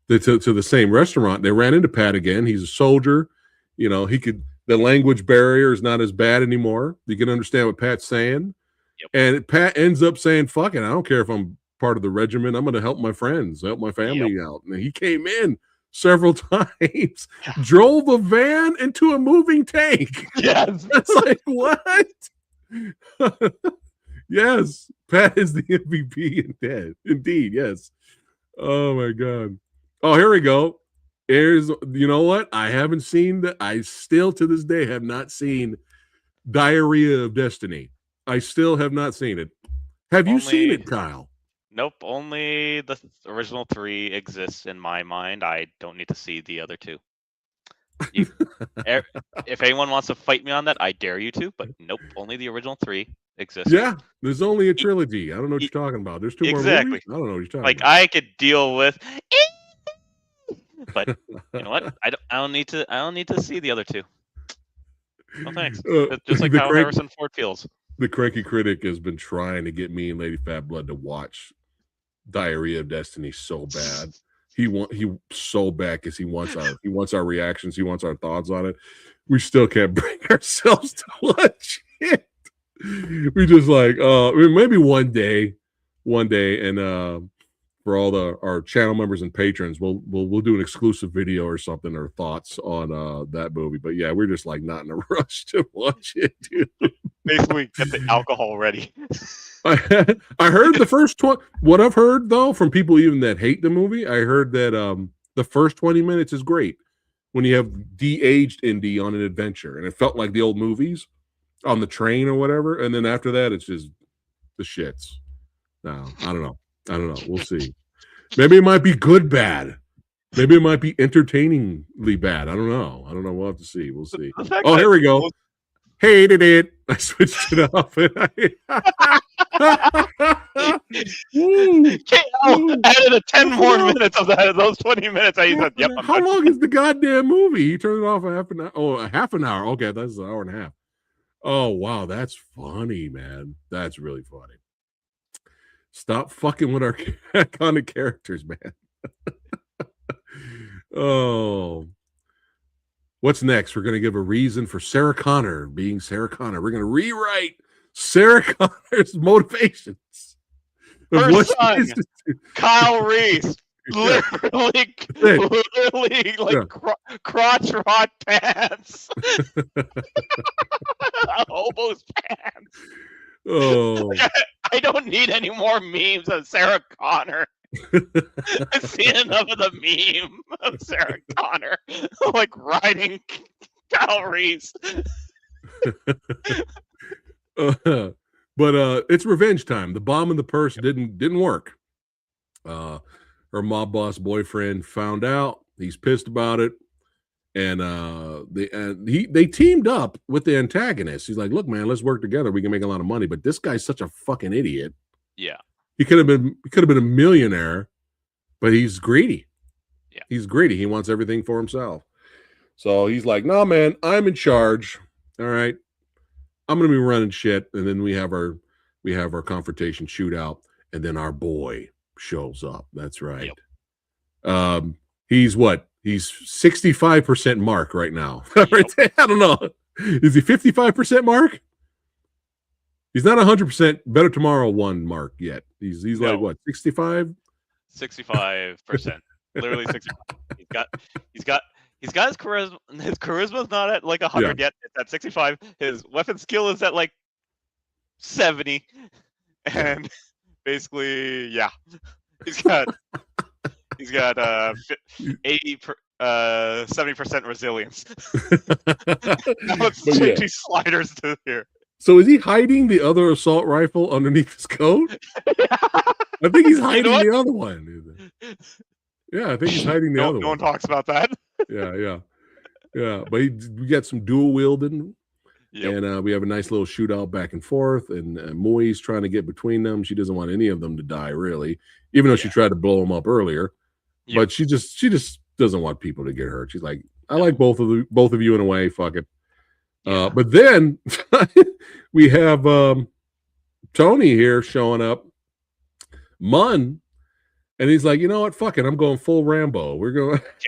to the same restaurant, they ran into Phat again. He's a soldier. You know, the language barrier is not as bad anymore. You can understand what Pat's saying. Yep. And Phat ends up saying, fuck it, I don't care if I'm part of the regiment. I'm going to help my friends, help my family out. And he came in several times, drove a van into a moving tank. Yes. It's like, what? Yes. Phat is the MVP indeed. Yes. Oh my God. Oh, here we go. You know what? I haven't seen that. I still to this day have not seen Diarrhea of Destiny. I still have not seen it. Have you seen it, Kyle? Nope. Only the original 3 exists in my mind. I don't need to see the other 2. If anyone wants to fight me on that, I dare you to. But nope. Only the original 3 exists. Yeah. There's only a trilogy. I don't know what you're talking about. There's 2 more movies. I don't know what you're talking about. I could deal with, but you know what? I don't need to see the other 2. No thanks. Just like how Harrison Ford feels. The cranky critic has been trying to get me and Lady Fat Blood to watch Diarrhea of Destiny so bad. He so bad because he wants our reactions. He wants our thoughts on it. We still can't bring ourselves to watch it. We just like maybe one day, and for all our channel members and patrons, we'll do an exclusive video or something, or thoughts on that movie. But yeah, we're just like not in a rush to watch it, dude. Basically, get the alcohol ready. I heard the first what I've heard though from people even that hate the movie, I heard that the first 20 minutes is great when you have de-aged Indy on an adventure, and it felt like the old movies on the train or whatever, and then after that it's just the shits. No, I don't know. We'll see. Maybe it might be good bad. Maybe it might be entertainingly bad. I don't know. We'll have to see. We'll see. Oh, here we go. Hated it. I switched it off. Added 10 more minutes of that. Those 20 minutes. I said, yep. How long is the goddamn movie? He turned it off a half an hour. Oh, a half an hour. Okay, that's an hour and a half. Oh, wow. That's funny, man. That's really funny. Stop fucking with our iconic characters, man. Oh. What's next? We're going to give a reason for Sarah Connor being Sarah Connor. We're going to rewrite Sarah Connor's motivations. Her son, Kyle Reese, literally like crotch rod pants. Hobo's pants. Oh. I don't need any more memes of Sarah Connor. I've seen enough of the meme of Sarah Connor like riding Kyle Reese. But it's revenge time. The bomb in the purse didn't work. Her mob boss boyfriend found out. He's pissed about it, and they teamed up with the antagonist. He's like, "Look, man, let's work together. We can make a lot of money." But this guy's such a fucking idiot. Yeah. He could have been a millionaire, but he's greedy. Yeah. He's greedy. He wants everything for himself. So he's like, "No, man, I'm in charge. All right. I'm going to be running shit." And then we have our confrontation shootout, and then our boy shows up. That's right. Yep. He's what? He's 65% Mark right now. Yep. I don't know. Is he 55% Mark? He's not 100% Better Tomorrow 1 Mark yet. He's no. Like what, 65? 65%. Literally 65. He's got his charisma. His charisma's not at like 100 yet. It's at 65. His weapon skill is at like 70. And basically, yeah. He's got 70% resilience. Now let's change these sliders to here. So is he hiding the other assault rifle underneath his coat? I think he's hiding the other one. Yeah, I think he's hiding the other one. No one talks about that. Yeah. But we got some dual wielding, and we have a nice little shootout back and forth. And Mui's trying to get between them. She doesn't want any of them to die, really, even though she tried to blow them up earlier. Yep. But she just doesn't want people to get hurt. She's like, I like both of you in a way. Fuck it. But then we have Tony here showing up, Mun, and he's like, you know what? Fuck it. I'm going full Rambo.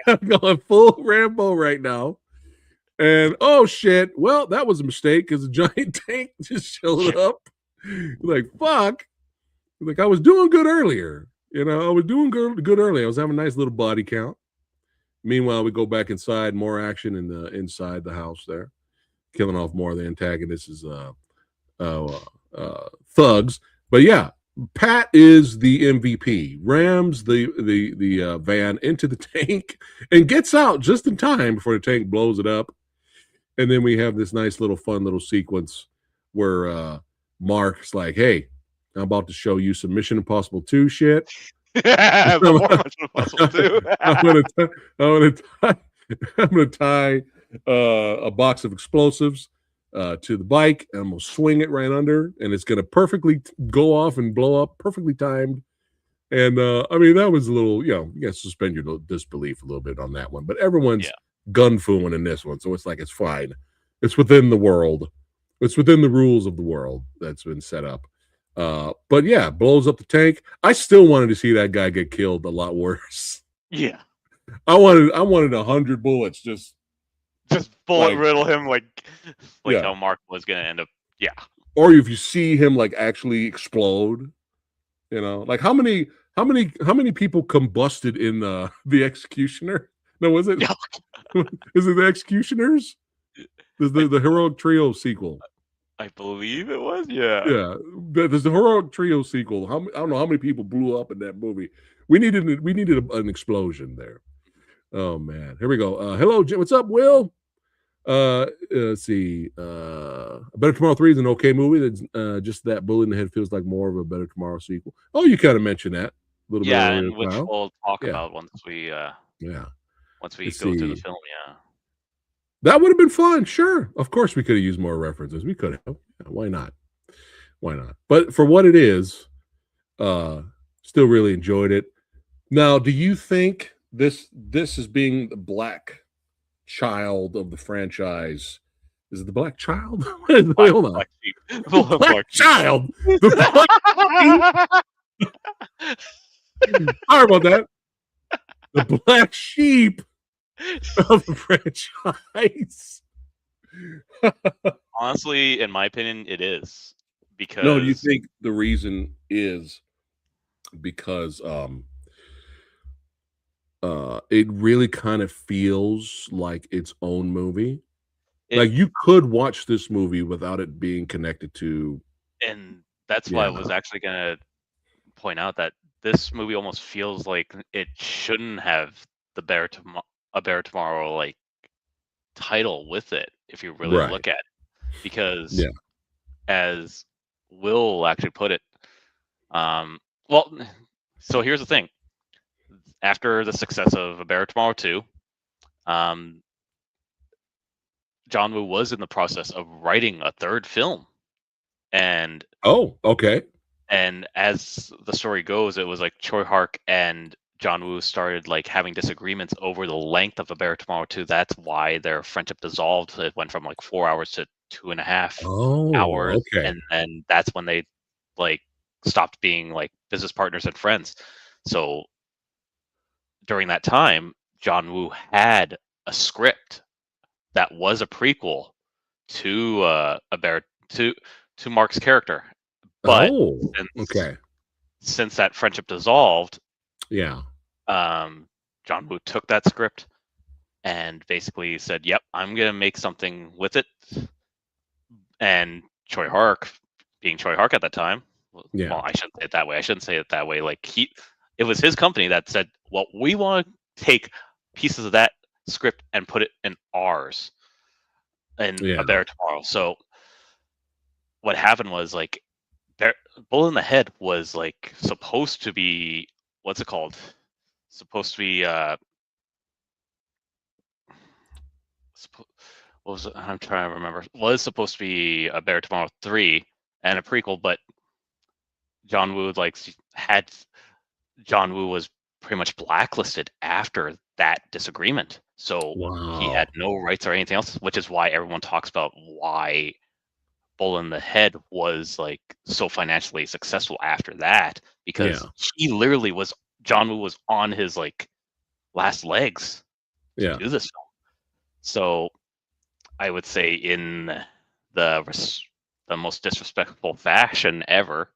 I'm going full Rambo right now. And oh shit. Well, that was a mistake because a giant tank just showed up. Like, fuck. Like, I was doing good earlier. I was doing good earlier. I was having a nice little body count. Meanwhile, we go back inside, more action inside the house there. Killing off more of the antagonists' thugs. But yeah, Pat is the MVP. Rams the van into the tank and gets out just in time before the tank blows it up. And then we have this nice fun little sequence where Mark's like, "Hey, I'm about to show you some Mission Impossible 2 shit." I'm gonna tie a box of explosives to the bike, and I'm gonna swing it right under, and it's gonna perfectly go off and blow up, perfectly timed. And I mean, that was a little, you gotta suspend your disbelief a little bit on that one. But everyone's gun fooling in this one, so it's like it's fine. It's within the world. It's within the rules of the world that's been set up. But yeah, blows up the tank. I still wanted to see that guy get killed a lot worse. Yeah, I wanted 100 bullets just bullet riddle him like how Mark was gonna end up. Yeah. Or if you see him like actually explode, like how many people combusted in the Executioner? No, was it? Is it the Executioners? The Heroic Trio sequel. I believe it was. Yeah. Yeah. There's the Heroic Trio sequel. I don't know how many people blew up in that movie. We needed an explosion there. Oh man. Here we go. Hello, Jim. What's up, Will? Let's see. Better Tomorrow 3 is an okay movie. That's just that bullet in the head feels like more of a Better Tomorrow sequel. Oh, you kind of mentioned that. little bit Yeah, earlier, and which Kyle. we'll talk Yeah, about yeah. once we Let's go through the see. film. Yeah. That would have been fun. Sure, of course we could have used more references. We could have. Yeah, why not? Why not? But for what it is, uh, still really enjoyed it. Now, do you think this is being the black child of the franchise? Is it the black child? Wait, Black hold on. Black Sheep. The black Black Sheep. child. The black sheep. Sorry about that. The black sheep of the franchise. Honestly, in my opinion, it is No, do you because think the reason is because it really kind of feels like its own movie? it, Like you could watch this movie without it being connected to and that's why I yeah. was actually gonna point out that this movie almost feels like it shouldn't have the A Bear Tomorrow like title with it if you really Right. look at it, because Yeah. as Will actually put it, um, well, so here's the thing: after the success of A Bear Tomorrow 2, um, John Woo was in the process of writing a third film, and Oh, okay. as the story goes, it was like Choi Hark and John Woo started like having disagreements over the length of A Bear Tomorrow 2. That's why their friendship dissolved. It went from like 4 hours to 2.5 hours, Oh, okay. and then that's when they like stopped being like business partners and friends. So during that time, John Woo had a script that was a prequel to a bear to Mark's character, but Oh, since okay. since that friendship dissolved, Yeah. John Woo took that script and basically said, "Yep, I'm gonna make something with it." And Choi Hark, being Choi Hark at that time, Yeah. well, I shouldn't say it that way. I shouldn't say it that way. Like it was his company that said, "Well, we want to take pieces of that script and put it in ours in Yeah. A Bear Tomorrow." So what happened was like Bullet in the Head was like supposed to be, what's it called? Supposed to be suppo- what was it? I'm trying to remember. Was supposed to be A Bear Tomorrow 3 and a prequel, but John Woo like had John Woo was pretty much blacklisted after that disagreement. So he had Wow. no rights or anything else, which is why everyone talks about why Bull in the Head was like so financially successful after that, because Yeah. he literally was John Woo was on his like last legs to Yeah. do this film. So I would say in the most disrespectful fashion ever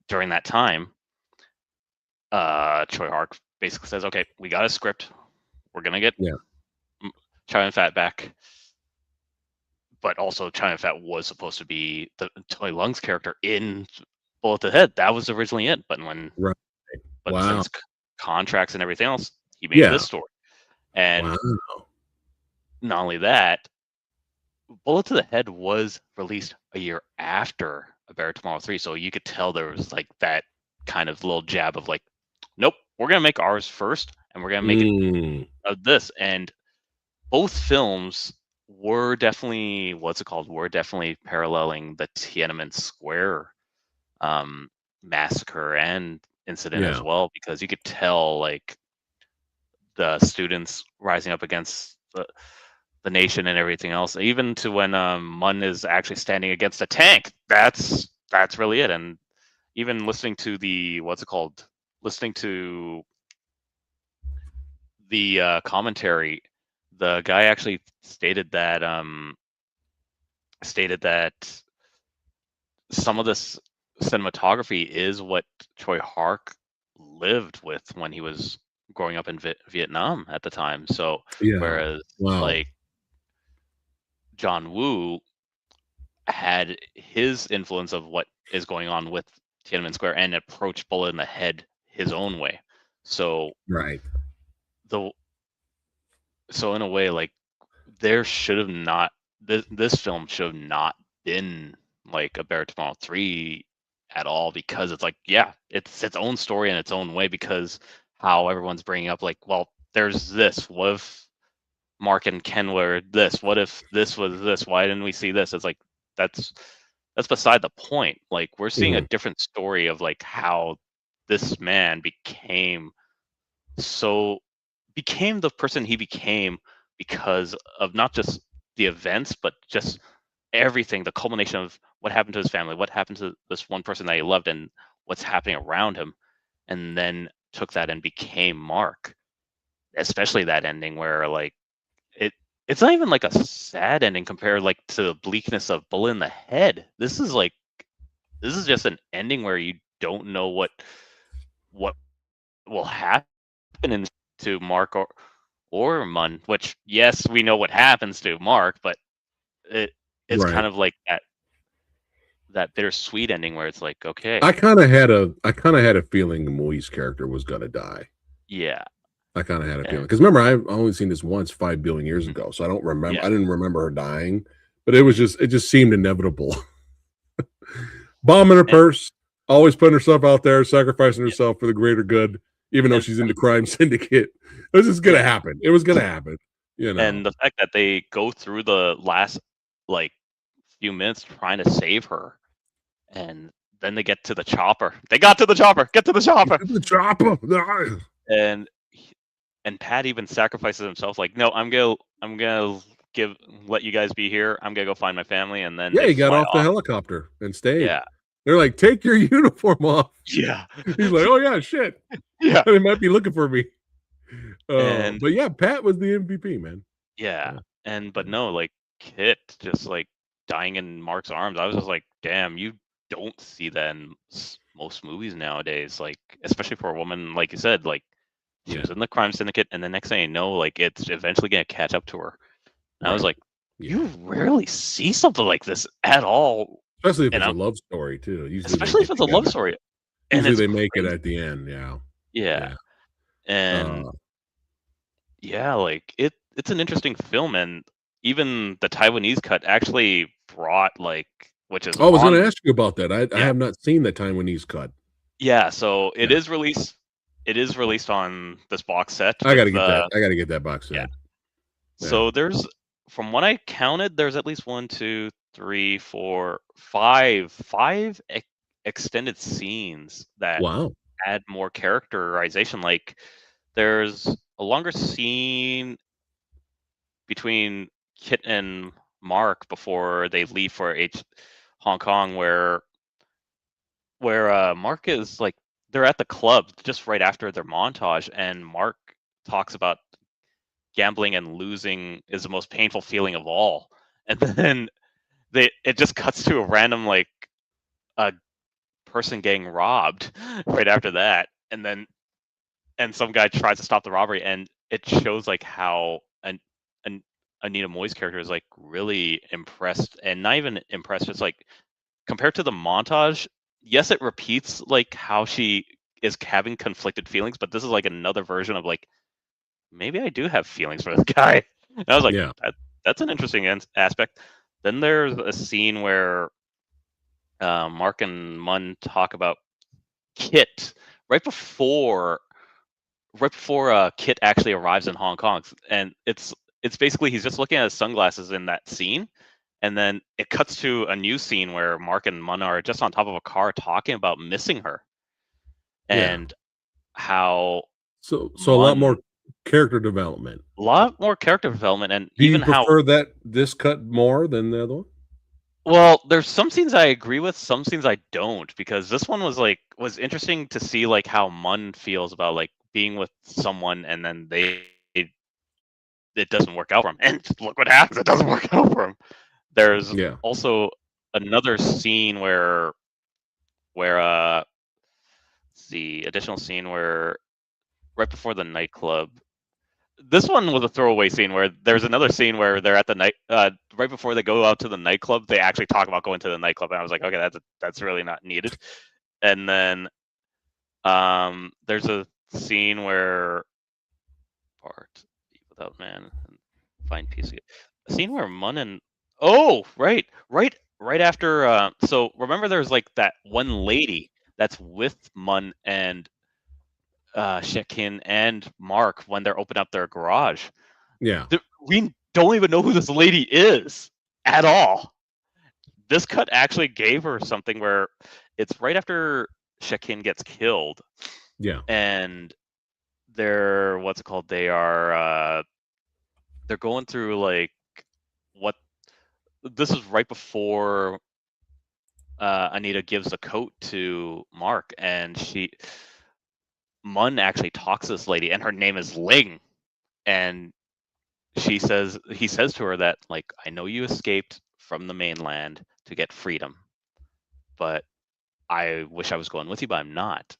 during that time, Choi Hark basically says, "Okay, we got a script. We're gonna get Yeah. Chow Yun-Fat back." But also, Chow Yun-Fat was supposed to be the Toy Lung's character in Bullet to the Head. That was originally it. Right. But Wow. since contracts and everything else, he made Yeah. this story. And Wow. not only that, Bullet to the Head was released a year after A Bear Tomorrow 3. So you could tell there was like that kind of little jab of like, nope, we're going to make ours first and we're going to make it Mm. of this. And both films were definitely, what's it called? Were definitely paralleling the Tiananmen Square massacre and incident as Yeah. well, because you could tell like the students rising up against the nation and everything else, even to when Mun is actually standing against a tank. That's really it. And even listening to the, what's it called, listening to the commentary, the guy actually stated that some of this cinematography is what Choi Hark lived with when he was growing up in Vietnam at the time. So Yeah. whereas Wow. like John Woo had his influence of what is going on with Tiananmen Square and approached Bullet in the Head his own way. So Right. the so in a way, like there should have not this film should have not been like A Bear Tomorrow 3 at all, because it's like, yeah, it's its own story in its own way, because how everyone's bringing up like, well, there's this. What if Mark and Ken were this? What if this was this? Why didn't we see this? It's like that's beside the point. Like, we're seeing a different story of like how this man became the person he became, because of not just the events, but just everything, the culmination of what happened to his family, what happened to this one person that he loved, and what's happening around him, and then took that and became Mark. Especially that ending where like it's not even like a sad ending compared like to the bleakness of Bullet in the Head. This is just an ending where you don't know what will happen to Mark or Mun. Which, yes, we know what happens to Mark, but it's kind of like that bittersweet ending where it's like, okay, I kind of had a feeling Mui's character was gonna die. yeah, I kind of had a feeling, because remember, I've only seen this once 5 billion years ago, so I don't remember. Yeah. I didn't remember her dying, but it just seemed inevitable. Bombing her purse, always putting herself out there, sacrificing herself for the greater good, even though she's in the crime syndicate. It was just gonna happen. It was gonna happen, you know. And the fact that they go through the last like few minutes trying to save her, and then they get to the chopper. They got to the chopper. Get to the chopper. The chopper. And Pat even sacrifices himself. Like, no, I'm gonna let you guys be here. I'm gonna go find my family, and then he got off the helicopter and stayed. Yeah, they're like, take your uniform off. Yeah, he's like, oh yeah, shit. Yeah, they might be looking for me. But yeah, Pat was the MVP, man. Yeah, but no, like Kit just like dying in Mark's arms. I was just like, damn, you don't see that in most movies nowadays. Like, especially for a woman, like you said, like she was in the crime syndicate, and the next thing you know, like it's eventually gonna catch up to her. And I was like, you rarely see something like this at all. Especially if it's a love story too. Especially if it's a love story. Usually they make it at the end. Yeah. And like it's an interesting film, and even the Taiwanese cut actually brought like, which is I was going to ask you about that. I have not seen the Taiwanese cut. Yeah, so it is released. It is released on this box set. I got to get that. I got to get that box set. Yeah. So there's, from what I counted, there's at least 1, 2, 3, 4, 5 extended scenes that add more characterization. Like, there's a longer scene between Kit and Mark before they leave for Hong Kong, where Mark is like, they're at the club just right after their montage, and Mark talks about gambling and losing is the most painful feeling of all. And then it just cuts to a random like a person getting robbed right after that, and some guy tries to stop the robbery, and it shows like how Anita Mui's character is like really impressed, and not even impressed, just like compared to the montage. Yes, it repeats like how she is having conflicted feelings, but this is like another version of like, maybe I do have feelings for this guy. And I was like, that's an interesting aspect. Then there's a scene where Mark and Mun talk about Kit right before Kit actually arrives in Hong Kong, and it's basically he's just looking at his sunglasses in that scene, and then it cuts to a new scene where Mark and Mun are just on top of a car talking about missing her, and how so a lot more character development. A lot more character development, and do even you prefer this cut more than the other one? Well, there's some scenes I agree with, some scenes I don't, because this one was interesting to see like how Mun feels about like being with someone, and then it doesn't work out for him, and look what happens, it doesn't work out for him. There's also another scene where the additional scene where right before the nightclub. This one was a throwaway scene where there's another scene where they're at the night right before they go out to the nightclub. They actually talk about going to the nightclub, and I was like, okay, that's really not needed. And then there's a scene where without man and find peace. A scene where Mun and right right after. So remember, there's like that one lady that's with Mun and Shekin and Mark when they're opening up their garage. Yeah. We don't even know who this lady is at all. This cut actually gave her something where it's right after Shekin gets killed, Yeah. and what's it called? They're going through like what. This is right before Anita gives the coat to Mark, and Mun actually talks to this lady, and her name is Ling, and he says to her that, like, I know you escaped from the mainland to get freedom, but I wish I was going with you, but I'm not.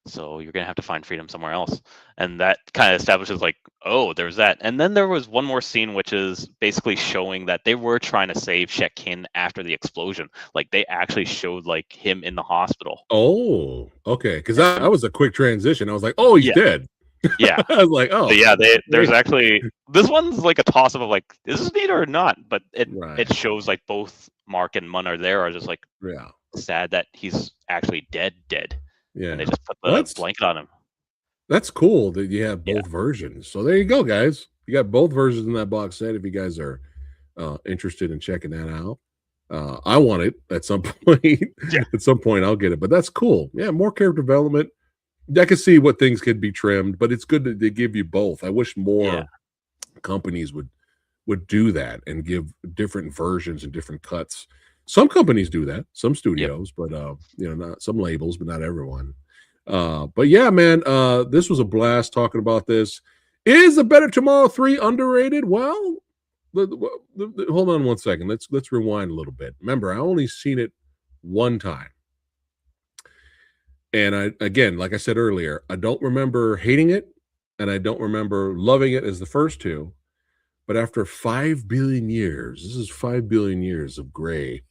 So you're gonna have to find freedom somewhere else. And that kind of establishes like, oh, there's that. And then there was one more scene which is basically showing that they were trying to save Shekin after the explosion. Like they actually showed like him in the hospital. Oh, okay. Because that was a quick transition. I was like, oh, he's Yeah. dead. Yeah. I was like, oh. So yeah, there's actually this one's like a toss up of like, is this neat or not? But it shows like both Mark and Mun are there are just like sad that he's actually dead. Yeah. And they just put the blanket on him. That's cool that you have both versions. So there you go, guys. You got both versions in that box set if you guys are interested in checking that out. I want it at some point. At some point I'll get it. But that's cool. Yeah, more character development. I can see what things could be trimmed, but it's good that they give you both. I wish more companies would do that and give different versions and different cuts. Some companies do that, some studios, but not some labels, but not everyone. But yeah, man, this was a blast talking about this. Is A Better Tomorrow 3 underrated? Well, hold on one second. Let's rewind a little bit. Remember, I only seen it one time. And again, like I said earlier, I don't remember hating it, and I don't remember loving it as the first two. But after 5 billion years, this is 5 billion years of gray,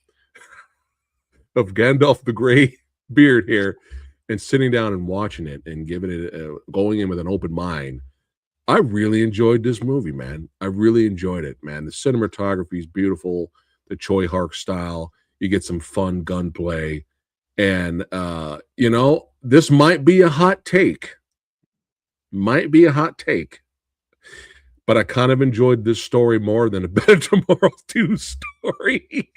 of Gandalf the Gray beard here, and sitting down and watching it and giving it, going in with an open mind, I really enjoyed this movie, man. I really enjoyed it, man. The cinematography is beautiful, the Tsui Hark style. You get some fun gunplay. And, this might be a hot take. But I kind of enjoyed this story more than A Better Tomorrow 2 story.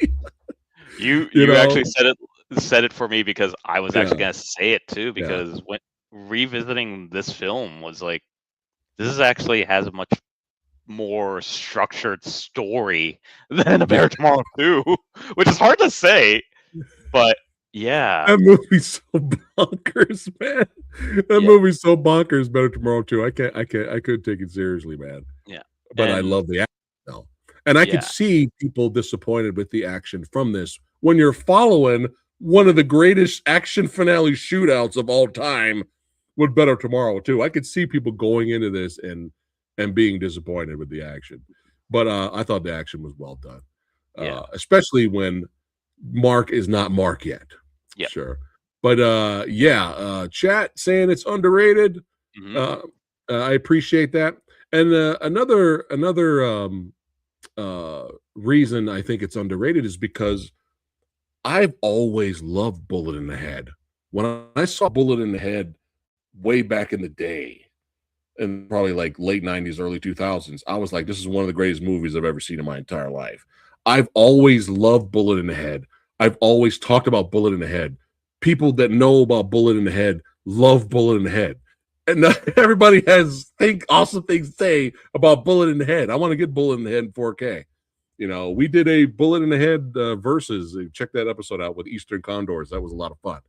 You actually said it for me because I was actually going to say it too, because when revisiting this film was like, this actually has a much more structured story than A Better Tomorrow 2, which is hard to say, but yeah. That movie's so bonkers, man. That movie's so bonkers. Better Tomorrow 2. I couldn't take it seriously, man. Yeah. But I love the action though. And I could see people disappointed with the action from this when you're following one of the greatest action finale shootouts of all time with Better Tomorrow 2. I could see people going into this and being disappointed with the action. But I thought the action was well done. Especially when Mark is not Mark yet. Yeah. Sure. But chat saying it's underrated. I appreciate that. And another reason I think it's underrated is because I've always loved Bullet in the Head. When I saw Bullet in the Head way back in the day, and probably like late 90s, early 2000s, I was like, this is one of the greatest movies I've ever seen in my entire life. I've always loved Bullet in the Head. I've always talked about Bullet in the Head. People that know about Bullet in the Head love Bullet in the Head. And everybody has awesome things to say about Bullet in the Head. I want to get Bullet in the Head in 4K. We did a Bullet in the Head versus. Check that episode out with Eastern Condors. That was a lot of fun.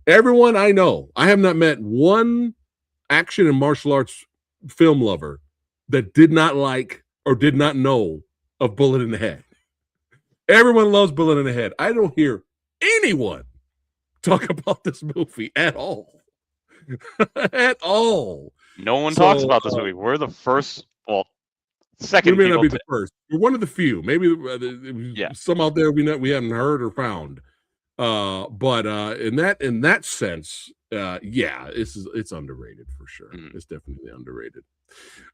Everyone I know, I have not met one action and martial arts film lover that did not like or did not know of Bullet in the Head. Everyone loves Bullet in the Head. I don't hear anyone talk about this movie at all. At all. No one talks about this movie. We're the first, second. We may not be the first. We're one of the few. Maybe some out there we haven't heard or found. But in that sense, it's underrated for sure. It's definitely underrated.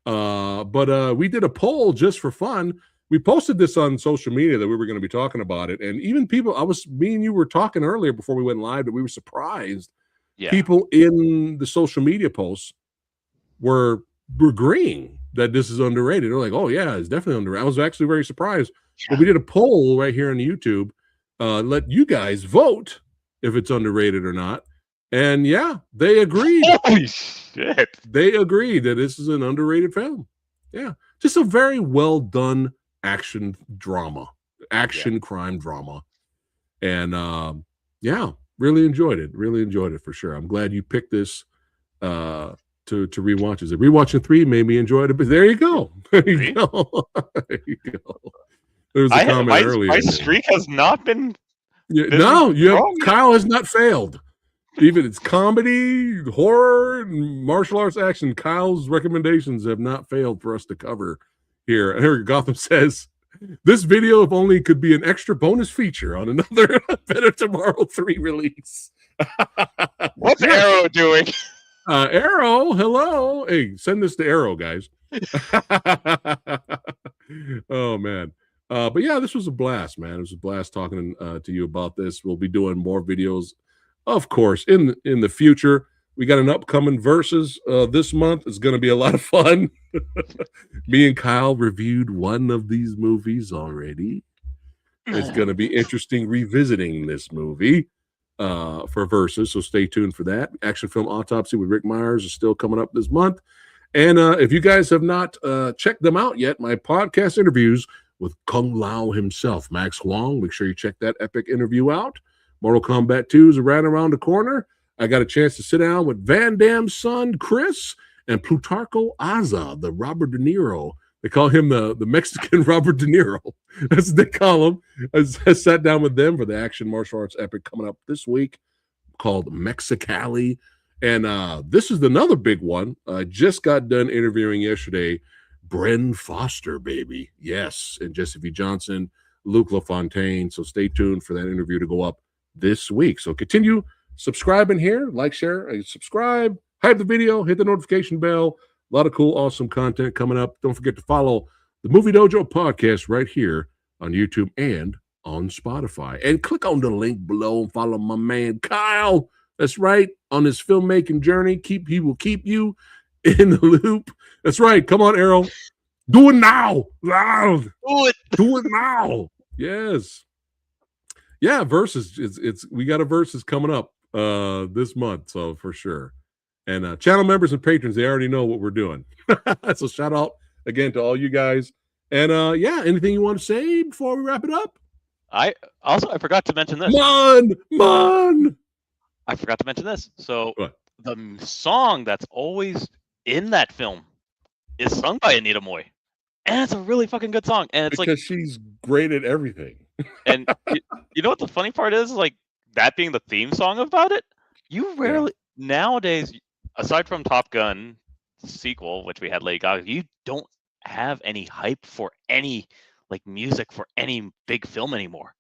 But we did a poll just for fun. we posted this on social media that we were going to be talking about it, and even people, me and you were talking earlier before we went live that we were surprised. Yeah. People in the social media posts were agreeing that this is underrated. They're like, "Oh yeah, it's definitely underrated." I was actually very surprised. But we did a poll right here on YouTube. Let you guys vote if it's underrated or not. And yeah, they agreed. Holy shit. They agreed that this is an underrated film. Yeah. Just a very well done action crime drama. And yeah, really enjoyed it. Really enjoyed it for sure. I'm glad you picked this to rewatch. Is it rewatching 3 made me enjoy it? But there you go. There you go. There you go. There was a comment earlier. My streak has not been. No, Kyle has not failed. Even it's comedy, horror, and martial arts action. Kyle's recommendations have not failed for us to cover here. And here Gotham says, this video, if only, could be an extra bonus feature on another Better Tomorrow 3 release. What's Arrow doing? Arrow, hello. Hey, send this to Arrow, guys. Oh, man. But yeah, this was a blast, man. It was a blast talking to you about this. We'll be doing more videos, of course, in the future. We got an upcoming Versus this month. It's going to be a lot of fun. Me and Kyle reviewed one of these movies already. It's going to be interesting revisiting this movie for Versus, so stay tuned for that. Action Film Autopsy with Rick Myers is still coming up this month. And if you guys have not checked them out yet, my podcast interviews with Kung Lao himself, Max Huang. Make sure you check that epic interview out. Mortal Kombat 2 is right around the corner. I got a chance to sit down with Van Damme's son, Chris, and Plutarco Aza, the Robert De Niro. They call him the Mexican Robert De Niro. That's what they call him. I sat down with them for the action martial arts epic coming up this week called Mexicali. And this is another big one. I just got done interviewing yesterday Bren Foster, baby. Yes. And Jesse V. Johnson, Luke LaFontaine. So stay tuned for that interview to go up this week. So continue subscribing here, like, share, and subscribe, hype the video, hit the notification bell. A lot of cool, awesome content coming up. Don't forget to follow the Movie Dojo podcast right here on YouTube and on Spotify. And click on the link below and follow my man Kyle. That's right. On his filmmaking journey, he will keep you in the loop. That's right. Come on, Arrow. Do it now. Loud. Do it now. Yes. Yeah, Versus. We got a Versus coming up this month, so for sure. And channel members and patrons, they already know what we're doing. So shout out again to all you guys. And yeah, anything you want to say before we wrap it up? I forgot to mention this. Man. I forgot to mention this. So what? The song that's always in that film is sung by Anita Mui. And it's a really fucking good song. And it's because she's great at everything. And you know what the funny part is? Like, that being the theme song about it, you rarely, nowadays, aside from Top Gun sequel, which we had Lady Gaga, you don't have any hype for any, like, music for any big film anymore.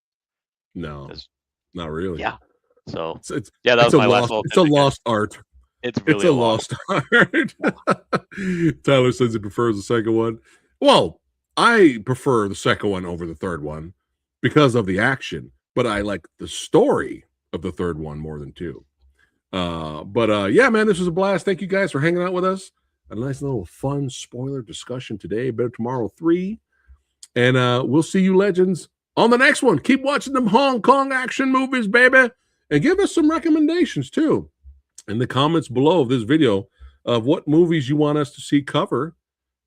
No, not really. Yeah. So, it's that was my last. last. It's a lost art. It's really a lost art. Tyler says he prefers the second one. Well, I prefer the second one over the third one because of the action, but I like the story of the third one more than 2. But yeah, man, this was a blast. Thank you guys for hanging out with us. A nice little fun spoiler discussion today. Better Tomorrow 3. And we'll see you legends on the next one. Keep watching them Hong Kong action movies, baby. And give us some recommendations too in the comments below of this video of what movies you want us to see cover.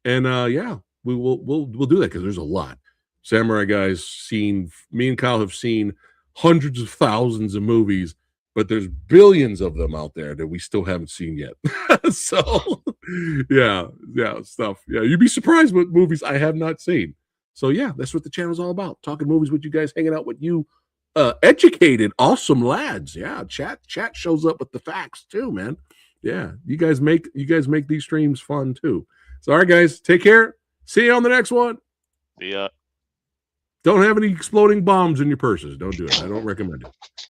And yeah, we'll do that because there's a lot. Samurai Guy's me and Kyle have seen hundreds of thousands of movies, but there's billions of them out there that we still haven't seen yet. So yeah, stuff. Yeah, you'd be surprised what movies I have not seen. So yeah, that's what the channel's all about. Talking movies with you guys, hanging out with you educated, awesome lads. Yeah, chat shows up with the facts too, man. Yeah, you guys make these streams fun too. So all right, guys, take care. See you on the next one. See ya. Don't have any exploding bombs in your purses. Don't do it. I don't recommend it.